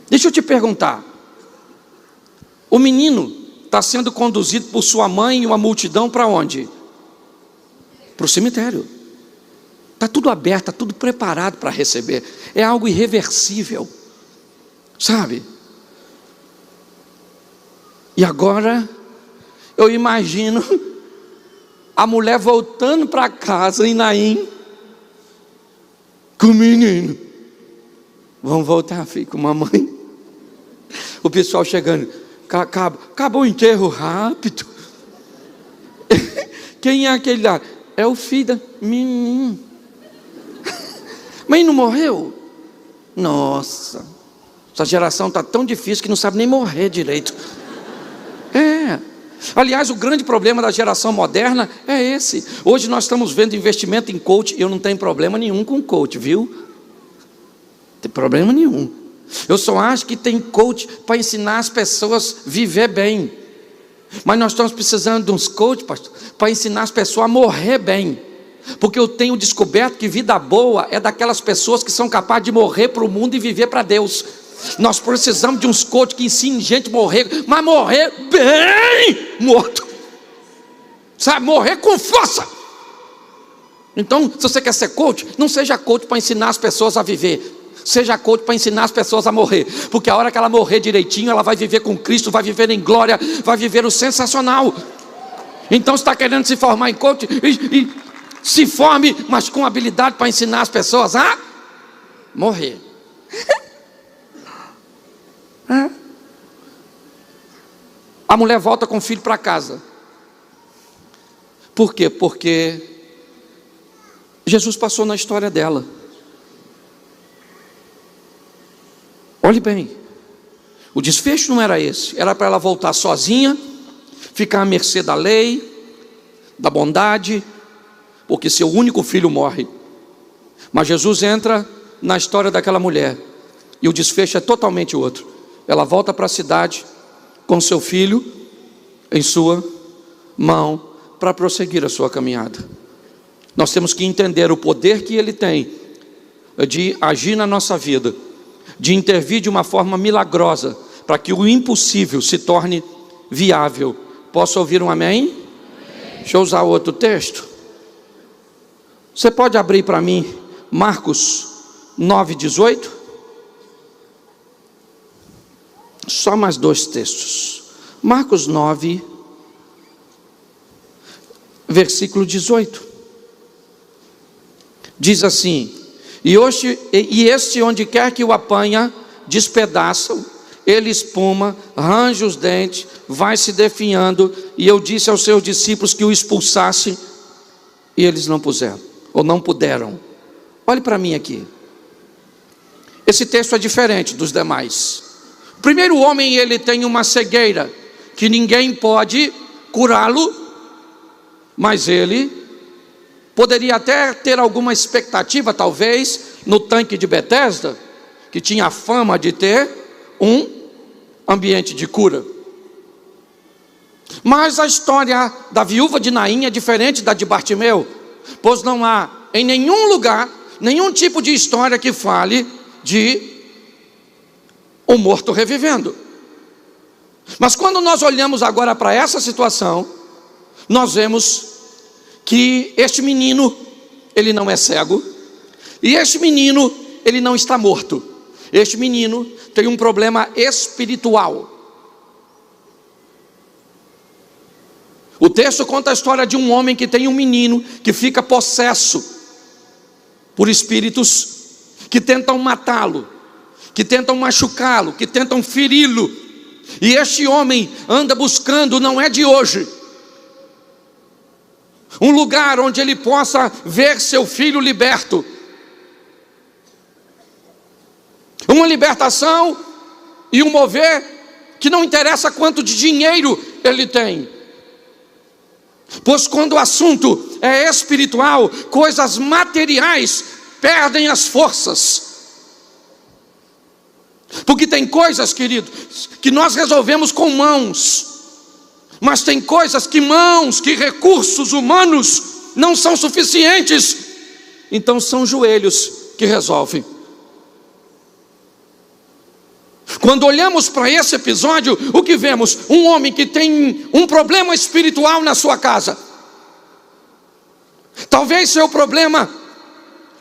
Deixa eu te perguntar. O menino está sendo conduzido por sua mãe e uma multidão para onde? Para o cemitério. Está tudo aberto, está tudo preparado para receber. É algo irreversível, sabe? E agora eu imagino a mulher voltando para casa em Naim com o menino. Vamos voltar, filho, com mamãe. O pessoal chegando: acabou o enterro rápido. Quem é aquele lá? É o filho da menina. Mas não morreu? Nossa, essa geração está tão difícil que não sabe nem morrer direito. Aliás, o grande problema da geração moderna é esse. Hoje nós estamos vendo investimento em coach. Eu não tenho problema nenhum com coach, viu? Não tem problema nenhum. Eu só acho que tem coach para ensinar as pessoas a viver bem. Mas nós estamos precisando de uns coach, pastor, para ensinar as pessoas a morrer bem. Porque eu tenho descoberto que vida boa é daquelas pessoas que são capazes de morrer para o mundo e viver para Deus. Nós precisamos de uns coach que ensinem gente a morrer, mas morrer bem morto, sabe, morrer com força. Então, se você quer ser coach, não seja coach para ensinar as pessoas a viver, seja coach para ensinar as pessoas a morrer. Porque a hora que ela morrer direitinho, ela vai viver com Cristo, vai viver em glória, vai viver o sensacional. Então, você está querendo se formar em coach, e se forme, mas com habilidade para ensinar as pessoas a morrer. A mulher volta com o filho para casa. Por quê? Porque Jesus passou na história dela. Olhe bem, o desfecho não era esse. Era para ela voltar sozinha, ficar à mercê da lei, da bondade, porque seu único filho morre. Mas Jesus entra na história daquela mulher, e o desfecho é totalmente outro. Ela volta para a cidade com seu filho em sua mão para prosseguir a sua caminhada. Nós temos que entender o poder que Ele tem de agir na nossa vida, de intervir de uma forma milagrosa, para que o impossível se torne viável. Posso ouvir um amém? Amém. Deixa eu usar outro texto. Você pode abrir para mim Marcos 9:18? Só mais 2 textos. Marcos 9, versículo 18. Diz assim: E este onde quer que o apanha, despedaça-o, ele espuma, arranja os dentes, vai se definhando. E eu disse aos seus discípulos que o expulsassem, e eles não puseram, ou não puderam. Olhe para mim aqui. Esse texto é diferente dos demais. O primeiro homem, ele tem uma cegueira, que ninguém pode curá-lo, mas ele poderia até ter alguma expectativa, talvez, no tanque de Betesda, que tinha a fama de ter um ambiente de cura. Mas a história da viúva de Naim é diferente da de Bartimeu, pois não há em nenhum lugar, nenhum tipo de história que fale de um morto revivendo. Mas quando nós olhamos agora para essa situação, nós vemos que este menino, ele não é cego, e este menino, ele não está morto. Este menino tem um problema espiritual. O texto conta a história de um homem que tem um menino que fica possesso por espíritos que tentam matá-lo, que tentam machucá-lo, que tentam feri-lo. E este homem anda buscando, não é de hoje, um lugar onde ele possa ver seu filho liberto. Uma libertação e um mover que não interessa quanto de dinheiro ele tem. Pois quando o assunto é espiritual, coisas materiais perdem as forças. Porque tem coisas, querido, que nós resolvemos com mãos, mas tem coisas que mãos, que recursos humanos não são suficientes. Então são joelhos que resolvem. Quando olhamos para esse episódio, o que vemos? Um homem que tem um problema espiritual na sua casa. Talvez seu problema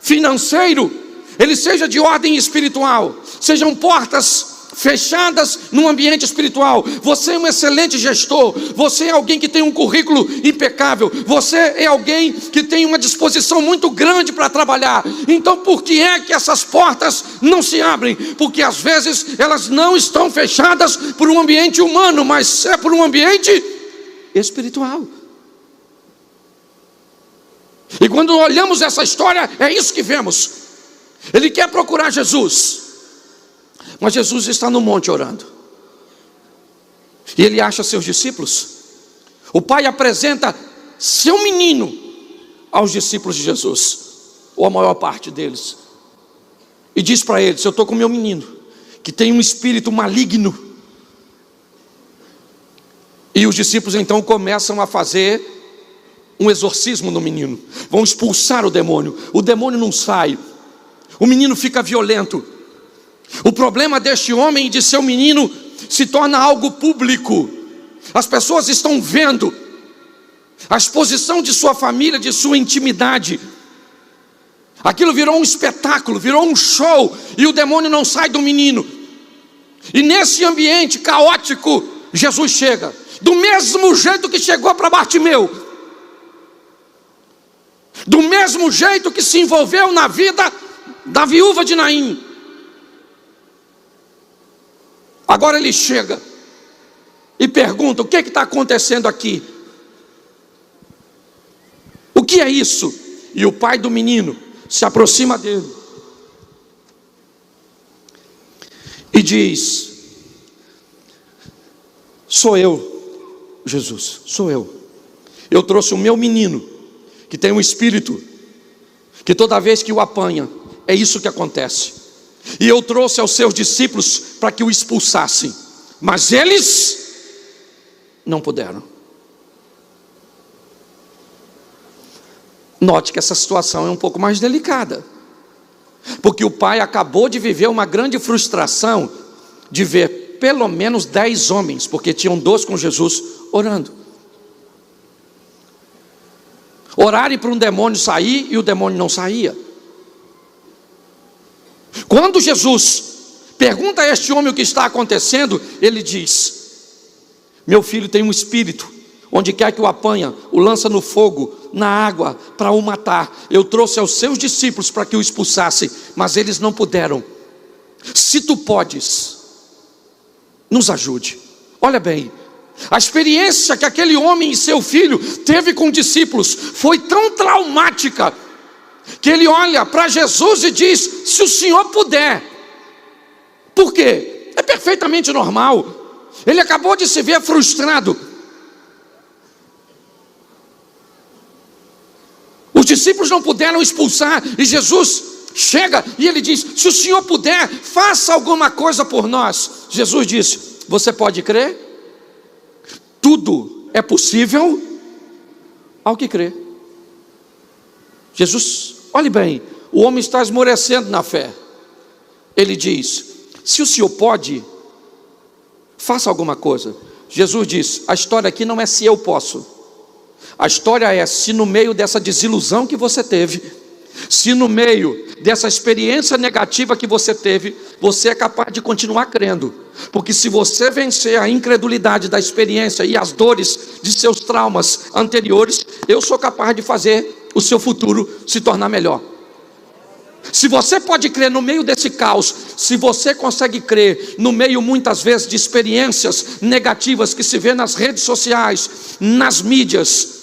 financeiro, ele seja de ordem espiritual. Sejam portas fechadas no ambiente espiritual. Você é um excelente gestor, você é alguém que tem um currículo impecável, você é alguém que tem uma disposição muito grande para trabalhar. Então por que é que essas portas não se abrem? Porque às vezes elas não estão fechadas por um ambiente humano, mas é por um ambiente espiritual. E quando olhamos essa história, é isso que vemos. Ele quer procurar Jesus, mas Jesus está no monte orando. E ele acha seus discípulos. O pai apresenta seu menino aos discípulos de Jesus, ou a maior parte deles, e diz para eles: eu estou com meu menino, que tem um espírito maligno. E os discípulos então começam a fazer um exorcismo no menino. Vão expulsar o demônio não sai. O menino fica violento. O problema deste homem e de seu menino se torna algo público. As pessoas estão vendo a exposição de sua família, de sua intimidade. Aquilo virou um espetáculo, virou um show, e o demônio não sai do menino. E nesse ambiente caótico, Jesus chega, do mesmo jeito que chegou para Bartimeu, do mesmo jeito que se envolveu na vida da viúva de Naim. Agora ele chega e pergunta: o que está acontecendo aqui? O que é isso? E o pai do menino se aproxima dele e diz: sou eu, Jesus, sou eu. Eu trouxe o meu menino, que tem um espírito, que toda vez que o apanha, é isso que acontece. E eu trouxe aos seus discípulos para que o expulsassem, mas eles não puderam. Note que essa situação é um pouco mais delicada, porque o pai acabou de viver uma grande frustração de ver pelo menos 10 homens, porque tinham 12 com Jesus, orando. Orarem para um demônio sair e o demônio não saía. Quando Jesus pergunta a este homem o que está acontecendo, ele diz: meu filho tem um espírito, onde quer que o apanha, o lança no fogo, na água, para o matar. Eu trouxe aos seus discípulos para que o expulsassem, mas eles não puderam. Se tu podes, nos ajude. Olha bem, a experiência que aquele homem e seu filho teve com discípulos foi tão traumática, que ele olha para Jesus e diz: se o Senhor puder. Por quê? É perfeitamente normal. Ele acabou de se ver frustrado. Os discípulos não puderam expulsar, e Jesus chega e ele diz: se o Senhor puder, faça alguma coisa por nós. Jesus disse: você pode crer? Tudo é possível ao que crê. Jesus, olhe bem, o homem está esmorecendo na fé. Ele diz: se o Senhor pode, faça alguma coisa. Jesus diz: a história aqui não é se eu posso. A história é se no meio dessa desilusão que você teve, se no meio dessa experiência negativa que você teve, você é capaz de continuar crendo. Porque se você vencer a incredulidade da experiência e as dores de seus traumas anteriores, eu sou capaz de fazer o seu futuro se tornar melhor. Se você pode crer no meio desse caos, se você consegue crer no meio muitas vezes de experiências negativas que se vê nas redes sociais, nas mídias,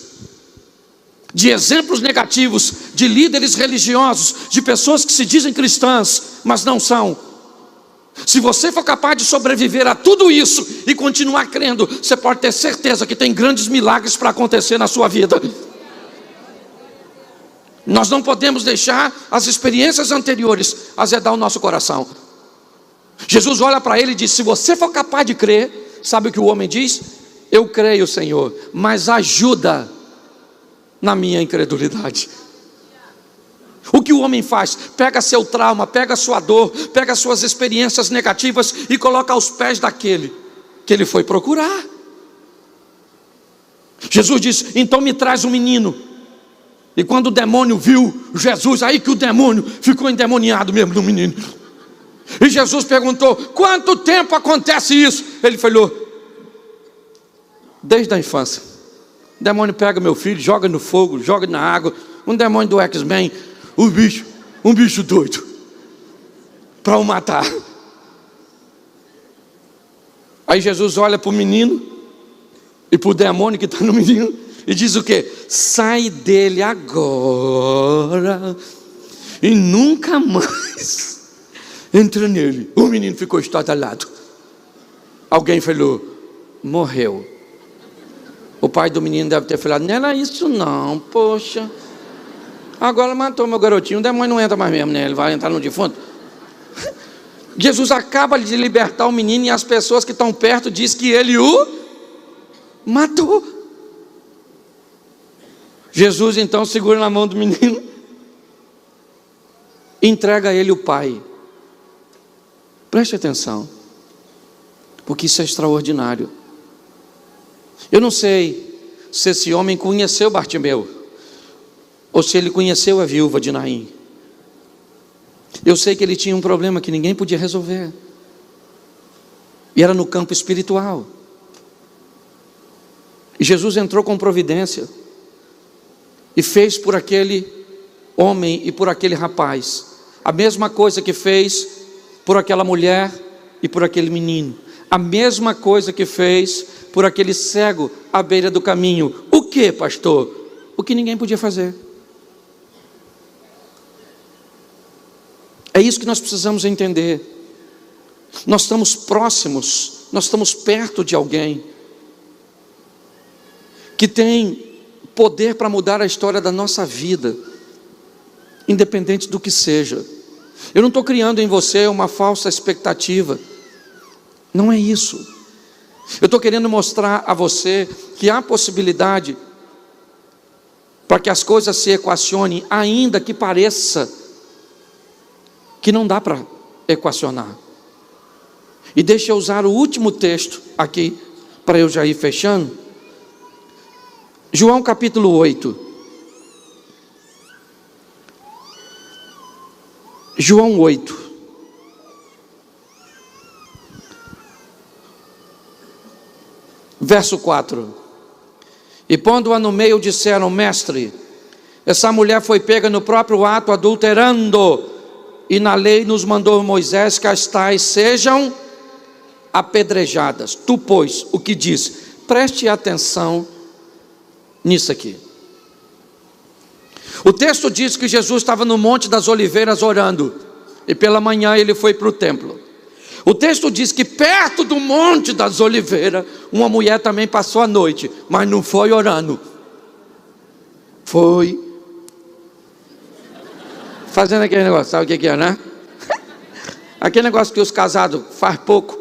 de exemplos negativos, de líderes religiosos, de pessoas que se dizem cristãs, mas não são. Se você for capaz de sobreviver a tudo isso e continuar crendo, você pode ter certeza que tem grandes milagres para acontecer na sua vida. Nós não podemos deixar as experiências anteriores azedar o nosso coração. Jesus olha para ele e diz: se você for capaz de crer, sabe o que o homem diz? Eu creio, Senhor, mas ajuda na minha incredulidade. O que o homem faz? Pega seu trauma, pega sua dor, pega suas experiências negativas e coloca aos pés daquele que ele foi procurar. Jesus diz: então me traz um menino. E quando o demônio viu Jesus, aí que o demônio ficou endemoniado mesmo no menino. E Jesus perguntou: quanto tempo acontece isso? Ele falou: desde a infância. O demônio pega meu filho, joga no fogo, joga na água. Um demônio do X-Men, um bicho doido, para o matar. Aí Jesus olha para o menino e para o demônio que está no menino e diz o quê? Sai dele agora e nunca mais entra nele. O menino ficou estadalhado. Alguém falou: morreu. O pai do menino deve ter falado: não era isso não, poxa, agora matou meu garotinho. O demônio não entra mais mesmo, né? Ele vai entrar no defunto. Jesus acaba de libertar o menino e as pessoas que estão perto dizem que ele o matou. Jesus então segura na mão do menino e entrega a ele o pai. Preste atenção, porque isso é extraordinário. Eu não sei se esse homem conheceu Bartimeu, ou se ele conheceu a viúva de Naim. Eu sei que ele tinha um problema que ninguém podia resolver, e era no campo espiritual. E Jesus entrou com providência e fez por aquele homem e por aquele rapaz a mesma coisa que fez por aquela mulher e por aquele menino, a mesma coisa que fez por aquele cego à beira do caminho. O que, pastor? O que ninguém podia fazer. É isso que nós precisamos entender. Nós estamos próximos, nós estamos perto de alguém que tem poder para mudar a história da nossa vida, independente do que seja. Eu não estou criando em você uma falsa expectativa, não é isso. Eu estou querendo mostrar a você que há possibilidade para que as coisas se equacionem, ainda que pareça que não dá para equacionar. E deixa eu usar o último texto aqui, para eu já ir fechando. João capítulo 8. João 8. Verso 4. E pondo-a no meio, disseram: Mestre, essa mulher foi pega no próprio ato, adulterando, e na lei nos mandou Moisés que as tais sejam apedrejadas. Tu, pois, o que diz? Preste atenção nisso aqui. O texto diz que Jesus estava no Monte das Oliveiras orando, e pela manhã ele foi para o templo. O texto diz que perto do Monte das Oliveiras, uma mulher também passou a noite, mas não foi orando. Foi fazendo aquele negócio, sabe o que é, né? Aquele negócio que os casados faz pouco.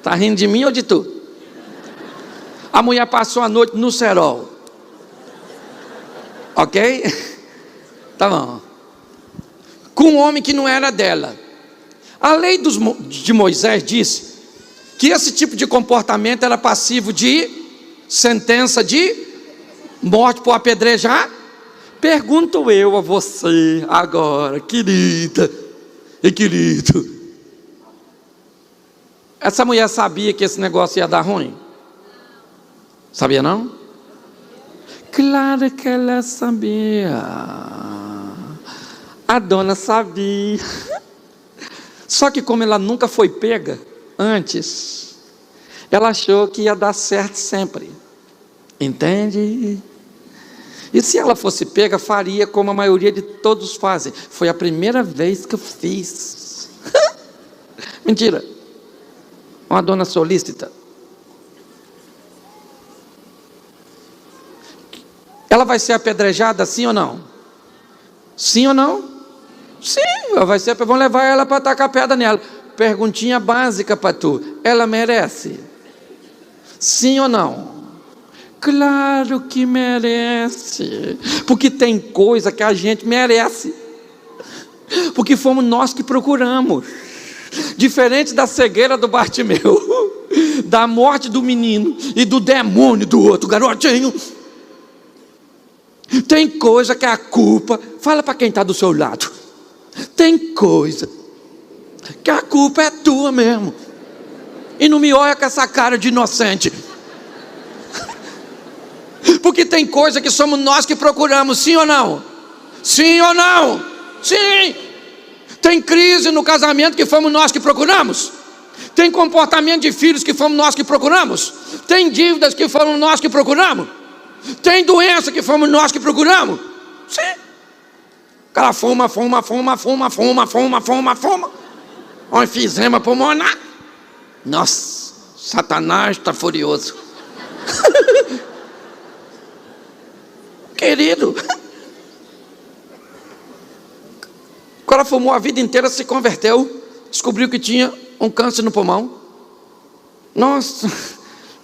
Tá rindo de mim ou de tu? A mulher passou a noite no cerol. Ok? Tá bom. Com um homem que não era dela. A lei de Moisés disse que esse tipo de comportamento era passivo de sentença de morte por apedrejar. Pergunto eu a você agora, querida e querido, essa mulher sabia que esse negócio ia dar ruim? Sabia não? Claro que ela sabia. A dona sabia. Só que como ela nunca foi pega antes, ela achou que ia dar certo sempre. Entende? E se ela fosse pega, faria como a maioria de todos fazem. Foi a primeira vez que eu fiz. Mentira. Uma dona solícita. Ela vai ser apedrejada, sim ou não? Sim ou não? Sim, ela vai ser. Vão levar ela para tacar pedra nela. Perguntinha básica para tu: ela merece? Sim ou não? Claro que merece. Porque tem coisa que a gente merece. Porque fomos nós que procuramos. Diferente da cegueira do Bartimeu, da morte do menino e do demônio do outro garotinho. Tem coisa que a culpa, fala para quem está do seu lado, tem coisa que a culpa é tua mesmo. E não me olha com essa cara de inocente. Porque tem coisa que somos nós que procuramos, sim ou não? Sim ou não? Sim. Tem crise no casamento que fomos nós que procuramos. Tem comportamento de filhos que fomos nós que procuramos. Tem dívidas que fomos nós que procuramos. Tem doença que fomos nós que procuramos. Sim. O cara fuma. Um enfisema pulmonar. Nossa, Satanás está furioso. Querido, o cara fumou a vida inteira, se converteu, descobriu que tinha um câncer no pulmão. Nossa,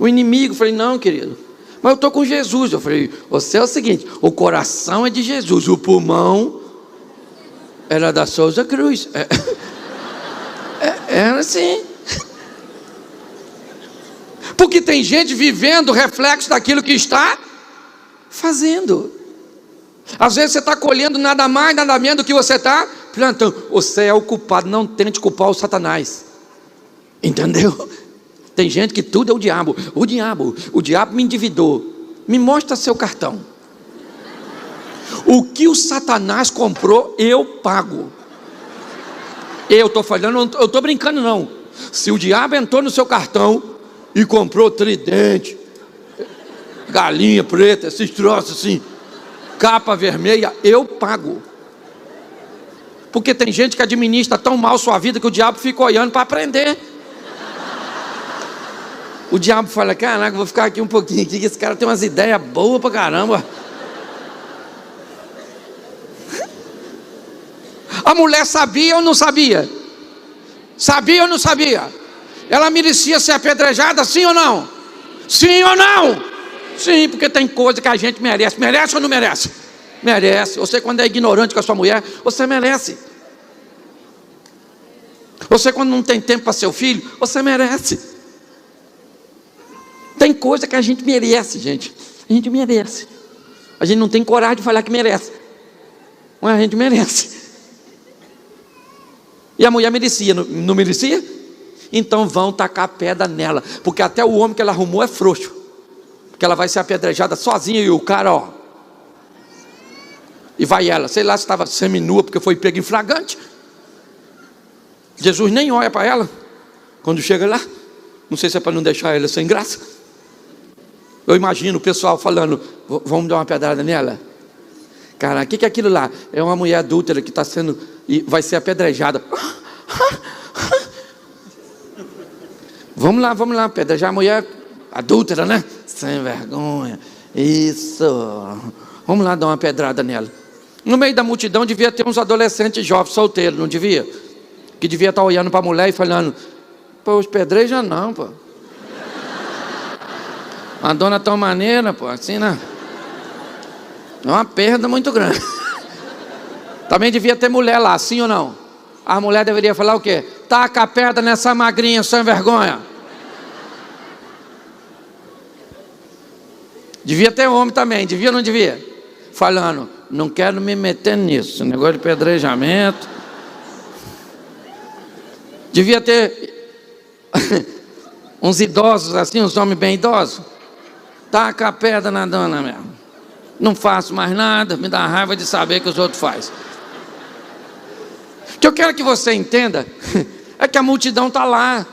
o inimigo, falei, não, querido, mas eu estou com Jesus. Eu falei, você é o seguinte, o coração é de Jesus, o pulmão era da Souza Cruz. Era assim. Porque tem gente vivendo o reflexo daquilo que está fazendo. Às vezes você está colhendo nada mais, nada menos do que você está plantando. Você é o culpado, não tente culpar o Satanás. Entendeu? Tem gente que tudo é o diabo. O diabo me endividou. Me mostra seu cartão. O que o Satanás comprou, eu pago. Eu estou falando, eu estou brincando não. Se o diabo entrou no seu cartão e comprou tridente, galinha preta, esses troços assim, capa vermelha, eu pago. Porque tem gente que administra tão mal sua vida que o diabo fica olhando para aprender. O diabo fala, caraca, vou ficar aqui um pouquinho aqui, que esse cara tem umas ideias boas pra caramba. A mulher sabia ou não sabia? Sabia ou não sabia? Ela merecia ser apedrejada, sim ou não? Sim ou não? Sim, porque tem coisa que a gente merece. Merece ou não merece? Merece. Você, quando é ignorante com a sua mulher, você merece. Você, quando não tem tempo para seu filho, você merece. Tem coisa que a gente merece, gente. A gente merece. A gente não tem coragem de falar que merece, mas a gente merece. E a mulher merecia, não merecia? Então vão tacar pedra nela, porque até o homem que ela arrumou é frouxo, porque ela vai ser apedrejada sozinha e o cara, ó. E vai ela, sei lá se estava seminua porque foi pego em flagrante. Jesus nem olha para ela quando chega lá. Não sei se é para não deixar ela sem graça. Eu imagino o pessoal falando: vamos dar uma pedrada nela. Cara, o que é aquilo lá? É uma mulher adúltera que está sendo, e vai ser apedrejada. Vamos lá, apedrejar a mulher adúltera, né? Sem vergonha. Isso. Vamos lá dar uma pedrada nela. No meio da multidão devia ter uns adolescentes jovens, solteiros, não devia? Que devia estar olhando para a mulher e falando: pô, os pedreja não, pô. A dona tão maneira, pô, assim, né? É uma perda muito grande. Também devia ter mulher lá, sim ou não? A mulher deveria falar o quê? Taca a pedra nessa magrinha sem vergonha. Devia ter homem também, devia ou não devia? Falando: não quero me meter nisso, negócio de pedrejamento. Devia ter uns idosos assim, uns homens bem idosos. Taca a pedra na dona mesmo. Não faço mais nada, me dá raiva de saber que os outros fazem. O que eu quero que você entenda é que a multidão está lá.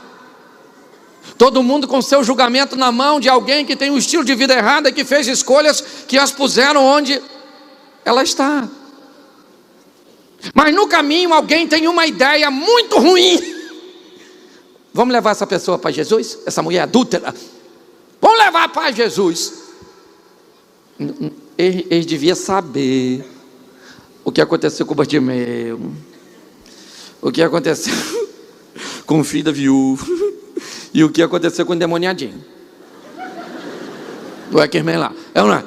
Todo mundo com seu julgamento na mão de alguém que tem um estilo de vida errado e que fez escolhas que as puseram onde ela está. Mas no caminho alguém tem uma ideia muito ruim. Vamos levar essa pessoa para Jesus? Essa mulher adúltera? Vamos levar para Jesus. Eles deviam saber o que aconteceu com o Bartimeu, o que aconteceu com o filho da viúva e o que aconteceu com o endemoniadinho do Eckerman lá. É ou não é?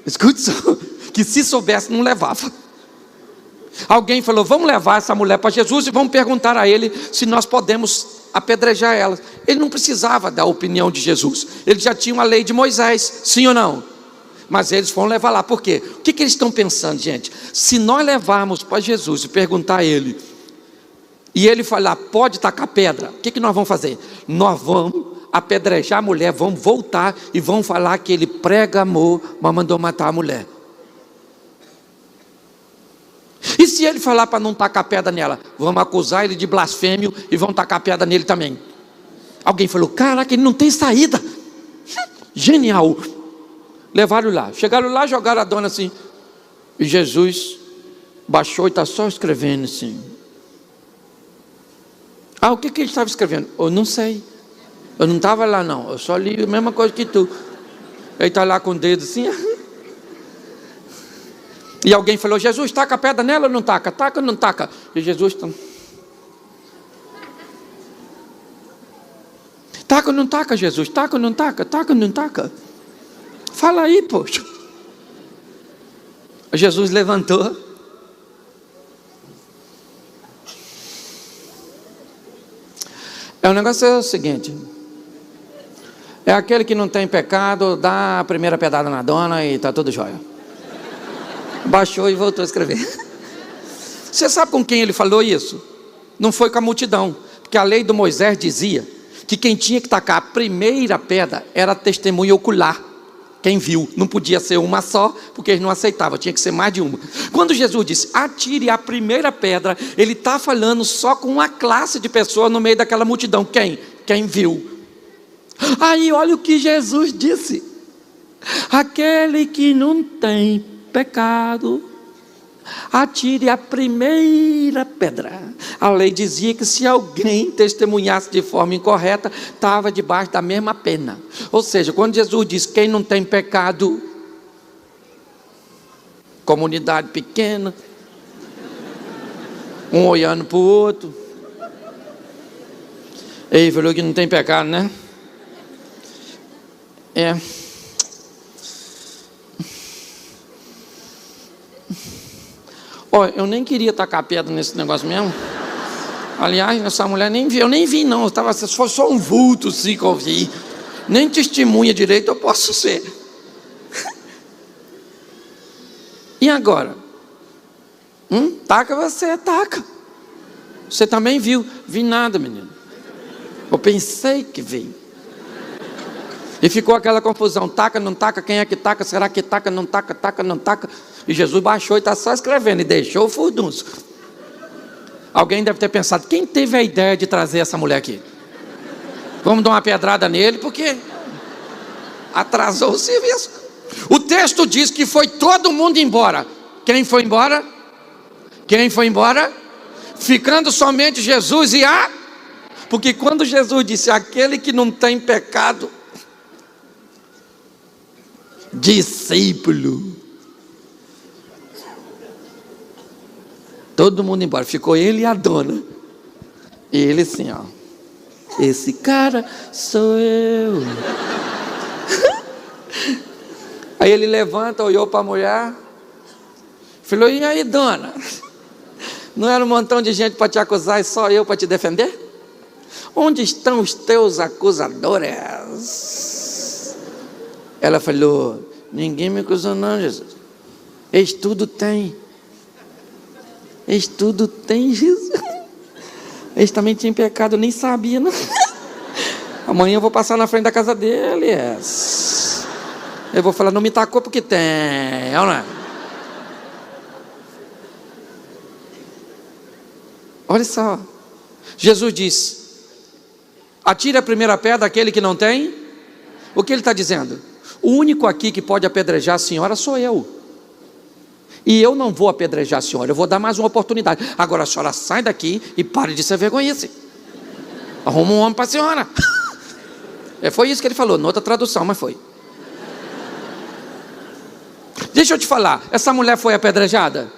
Escute só, que se soubesse não levava. Alguém falou: vamos levar essa mulher para Jesus e vamos perguntar a ele se nós podemos apedrejar ela. Ele não precisava da opinião de Jesus, ele já tinha a lei de Moisés, sim ou não? Mas eles foram levar lá, por quê? O que eles estão pensando, gente? Se nós levarmos para Jesus e perguntar a ele, e ele falar: pode tacar pedra, o que nós vamos fazer? Nós vamos apedrejar a mulher, vamos voltar e vamos falar que ele prega amor, mas mandou matar a mulher. E se ele falar para não tacar pedra nela, vamos acusar ele de blasfêmio e vamos tacar pedra nele também. Alguém falou: caraca, ele não tem saída. Genial. Levaram lá, chegaram lá, jogaram a dona assim, e Jesus baixou e está só escrevendo assim. O que ele estava escrevendo? Eu não sei, eu não estava lá não, eu só li a mesma coisa que tu. Ele está lá com o dedo assim. E alguém falou: Jesus, taca a pedra nela ou não taca? Taca ou não taca? E Jesus está: taca ou não taca, Jesus? Taca ou não taca? Taca ou não taca? Fala aí, poxa. Jesus levantou. O negócio é o seguinte: é aquele que não tem pecado, dá a primeira pedrada na dona e está tudo jóia. Baixou e voltou a escrever. Você sabe com quem ele falou isso? Não foi com a multidão, porque a lei do Moisés dizia que quem tinha que tacar a primeira pedra era a testemunha ocular. Quem viu, não podia ser uma só, porque eles não aceitavam, tinha que ser mais de uma. Quando Jesus disse: atire a primeira pedra, ele está falando só com uma classe de pessoas no meio daquela multidão. Quem? Quem viu. Aí olha o que Jesus disse: aquele que não tem pecado, atire a primeira pedra. A lei dizia que se alguém testemunhasse de forma incorreta, estava debaixo da mesma pena. Ou seja, quando Jesus diz: quem não tem pecado, comunidade pequena, um olhando para o outro. Ele falou que não tem pecado, né? Olha, eu nem queria tacar pedra nesse negócio mesmo. Aliás, essa mulher nem vi, eu nem vi não, estava só um vulto assim que eu vi. Nem testemunha direito eu posso ser. E agora? Taca você, taca. Você também viu? Vi nada, menino. Eu pensei que vi. E ficou aquela confusão, taca, não taca, quem é que taca, será que taca, não taca, taca, não taca. E Jesus baixou e está só escrevendo e deixou o furdunço. Alguém deve ter pensado, quem teve a ideia de trazer essa mulher aqui? Vamos dar uma pedrada nele, porque atrasou o serviço. O texto diz que foi todo mundo embora. Quem foi embora? Quem foi embora? Ficando somente Jesus e a... Porque quando Jesus disse, aquele que não tem pecado, discípulo, todo mundo embora, ficou ele e a dona. E ele assim, ó, esse cara sou eu. Aí ele levanta, olhou para a mulher, falou, e aí, dona? Não era um montão de gente para te acusar e só eu para te defender? Onde estão os teus acusadores? Ela falou, ninguém me acusou não, Jesus. Estudo tem. Estudo tem, Jesus. Eles também tinham pecado, eu nem sabia, não. Amanhã eu vou passar na frente da casa deles. Eu vou falar, não me tacou porque tem, não é? Olha só, Jesus diz, atire a primeira pedra aquele que não tem. O que ele está dizendo? O único aqui que pode apedrejar a senhora sou eu. E eu não vou apedrejar a senhora, eu vou dar mais uma oportunidade. Agora a senhora sai daqui e pare de ser vergonhice. Arruma um homem para a senhora. Foi isso que ele falou, noutra tradução, mas foi. Deixa eu te falar, essa mulher foi apedrejada?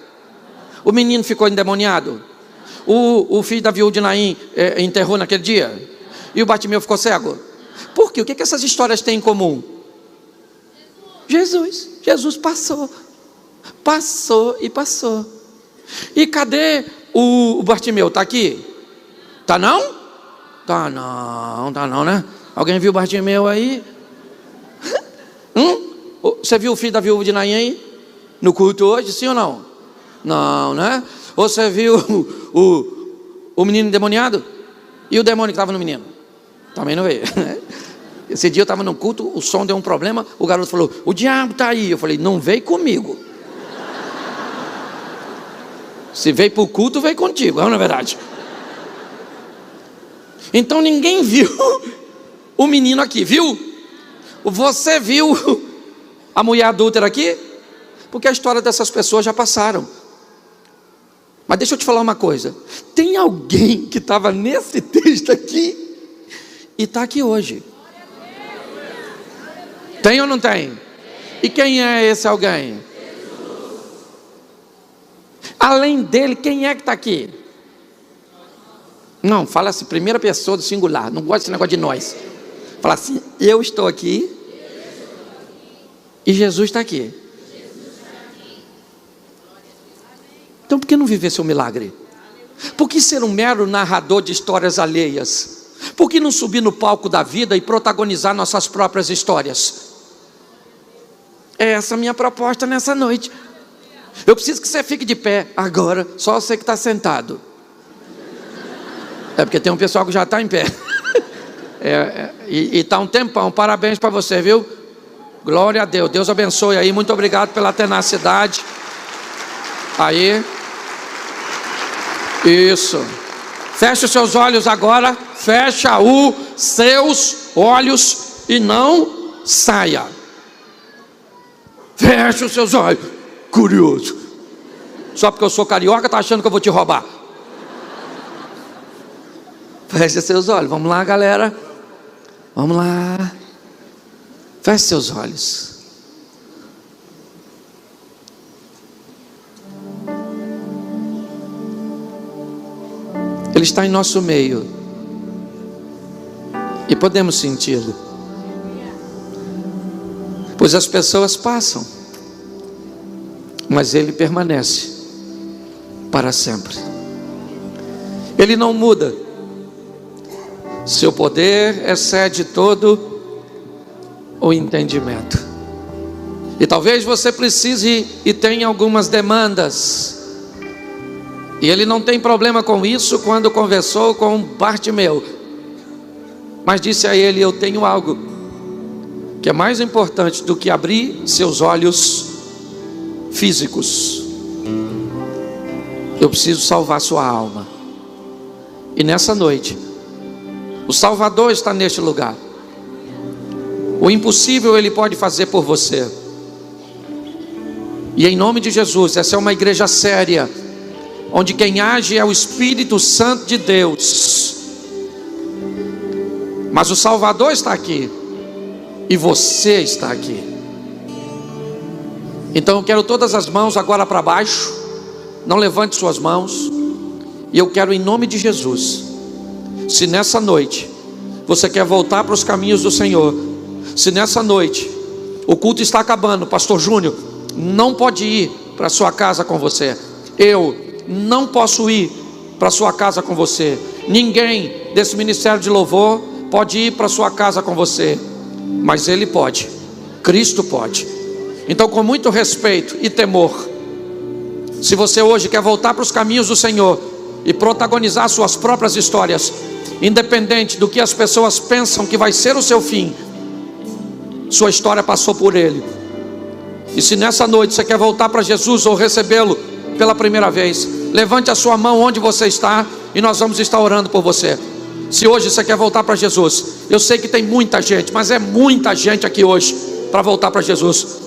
O menino ficou endemoniado? O filho da viúva de Naim enterrou naquele dia? E o Bartimeu ficou cego? Por quê? O que essas histórias têm em comum? Jesus passou. Passou e passou. E cadê o Bartimeu? Está aqui? Está não? Tá não, né? Alguém viu o Bartimeu aí? Você viu o filho da viúva de Naim aí? No culto hoje, sim ou não? Não, né? Ou você viu o menino endemoniado? E o demônio que estava no menino? Também não veio. Esse dia eu estava no culto, o som deu um problema, o garoto falou, o diabo está aí. Eu falei, não veio comigo. Se veio para o culto, veio contigo, não é verdade? Então ninguém viu o menino aqui, viu? Você viu a mulher adúltera aqui? Porque a história dessas pessoas já passaram. Mas deixa eu te falar uma coisa, tem alguém que estava nesse texto aqui e está aqui hoje. Tem ou não tem? E quem é esse alguém? Além dele, quem é que está aqui? Não, fala assim, primeira pessoa do singular, não gosta desse negócio de nós. Fala assim, eu estou aqui e Jesus está aqui. Então por que não viver seu milagre? Por que ser um mero narrador de histórias alheias? Por que não subir no palco da vida e protagonizar nossas próprias histórias? É essa a minha proposta nessa noite. Eu preciso que você fique de pé agora, só você que está sentado. É porque tem um pessoal que já está em pé. E está um tempão, parabéns para você, viu? Glória a Deus, Deus abençoe aí, muito obrigado pela tenacidade. Aí, isso. Feche os seus olhos agora, fecha os seus olhos e não saia. Feche os seus olhos. Curioso. Só porque eu sou carioca, está achando que eu vou te roubar? Feche seus olhos, vamos lá, galera. Vamos lá. Feche seus olhos. Ele está em nosso meio e podemos senti-lo, pois as pessoas passam, mas Ele permanece. para sempre. Ele não muda. Seu poder excede todo o entendimento. E talvez você precise e tenha algumas demandas. E ele não tem problema com isso quando conversou com Bartimeu. Mas disse a ele: eu tenho algo que é mais importante do que abrir seus olhos físicos. Eu preciso salvar sua alma. E nessa noite, o Salvador está neste lugar. O impossível Ele pode fazer por você. E em nome de Jesus, essa é uma igreja séria, onde quem age é o Espírito Santo de Deus. Mas o Salvador está aqui, e você está aqui. Então eu quero todas as mãos agora para baixo. Não levante suas mãos. E eu quero, em nome de Jesus, se nessa noite você quer voltar para os caminhos do Senhor, se nessa noite o culto está acabando, Pastor Júnior não pode ir para sua casa com você, eu não posso ir para sua casa com você, ninguém desse ministério de louvor pode ir para sua casa com você, mas Ele pode, Cristo pode. Então, com muito respeito e temor, se você hoje quer voltar para os caminhos do Senhor e protagonizar suas próprias histórias, independente do que as pessoas pensam que vai ser o seu fim, sua história passou por Ele. E se nessa noite você quer voltar para Jesus ou recebê-lo pela primeira vez, levante a sua mão onde você está e nós vamos estar orando por você. Se hoje você quer voltar para Jesus, eu sei que tem muita gente, mas é muita gente aqui hoje para voltar para Jesus.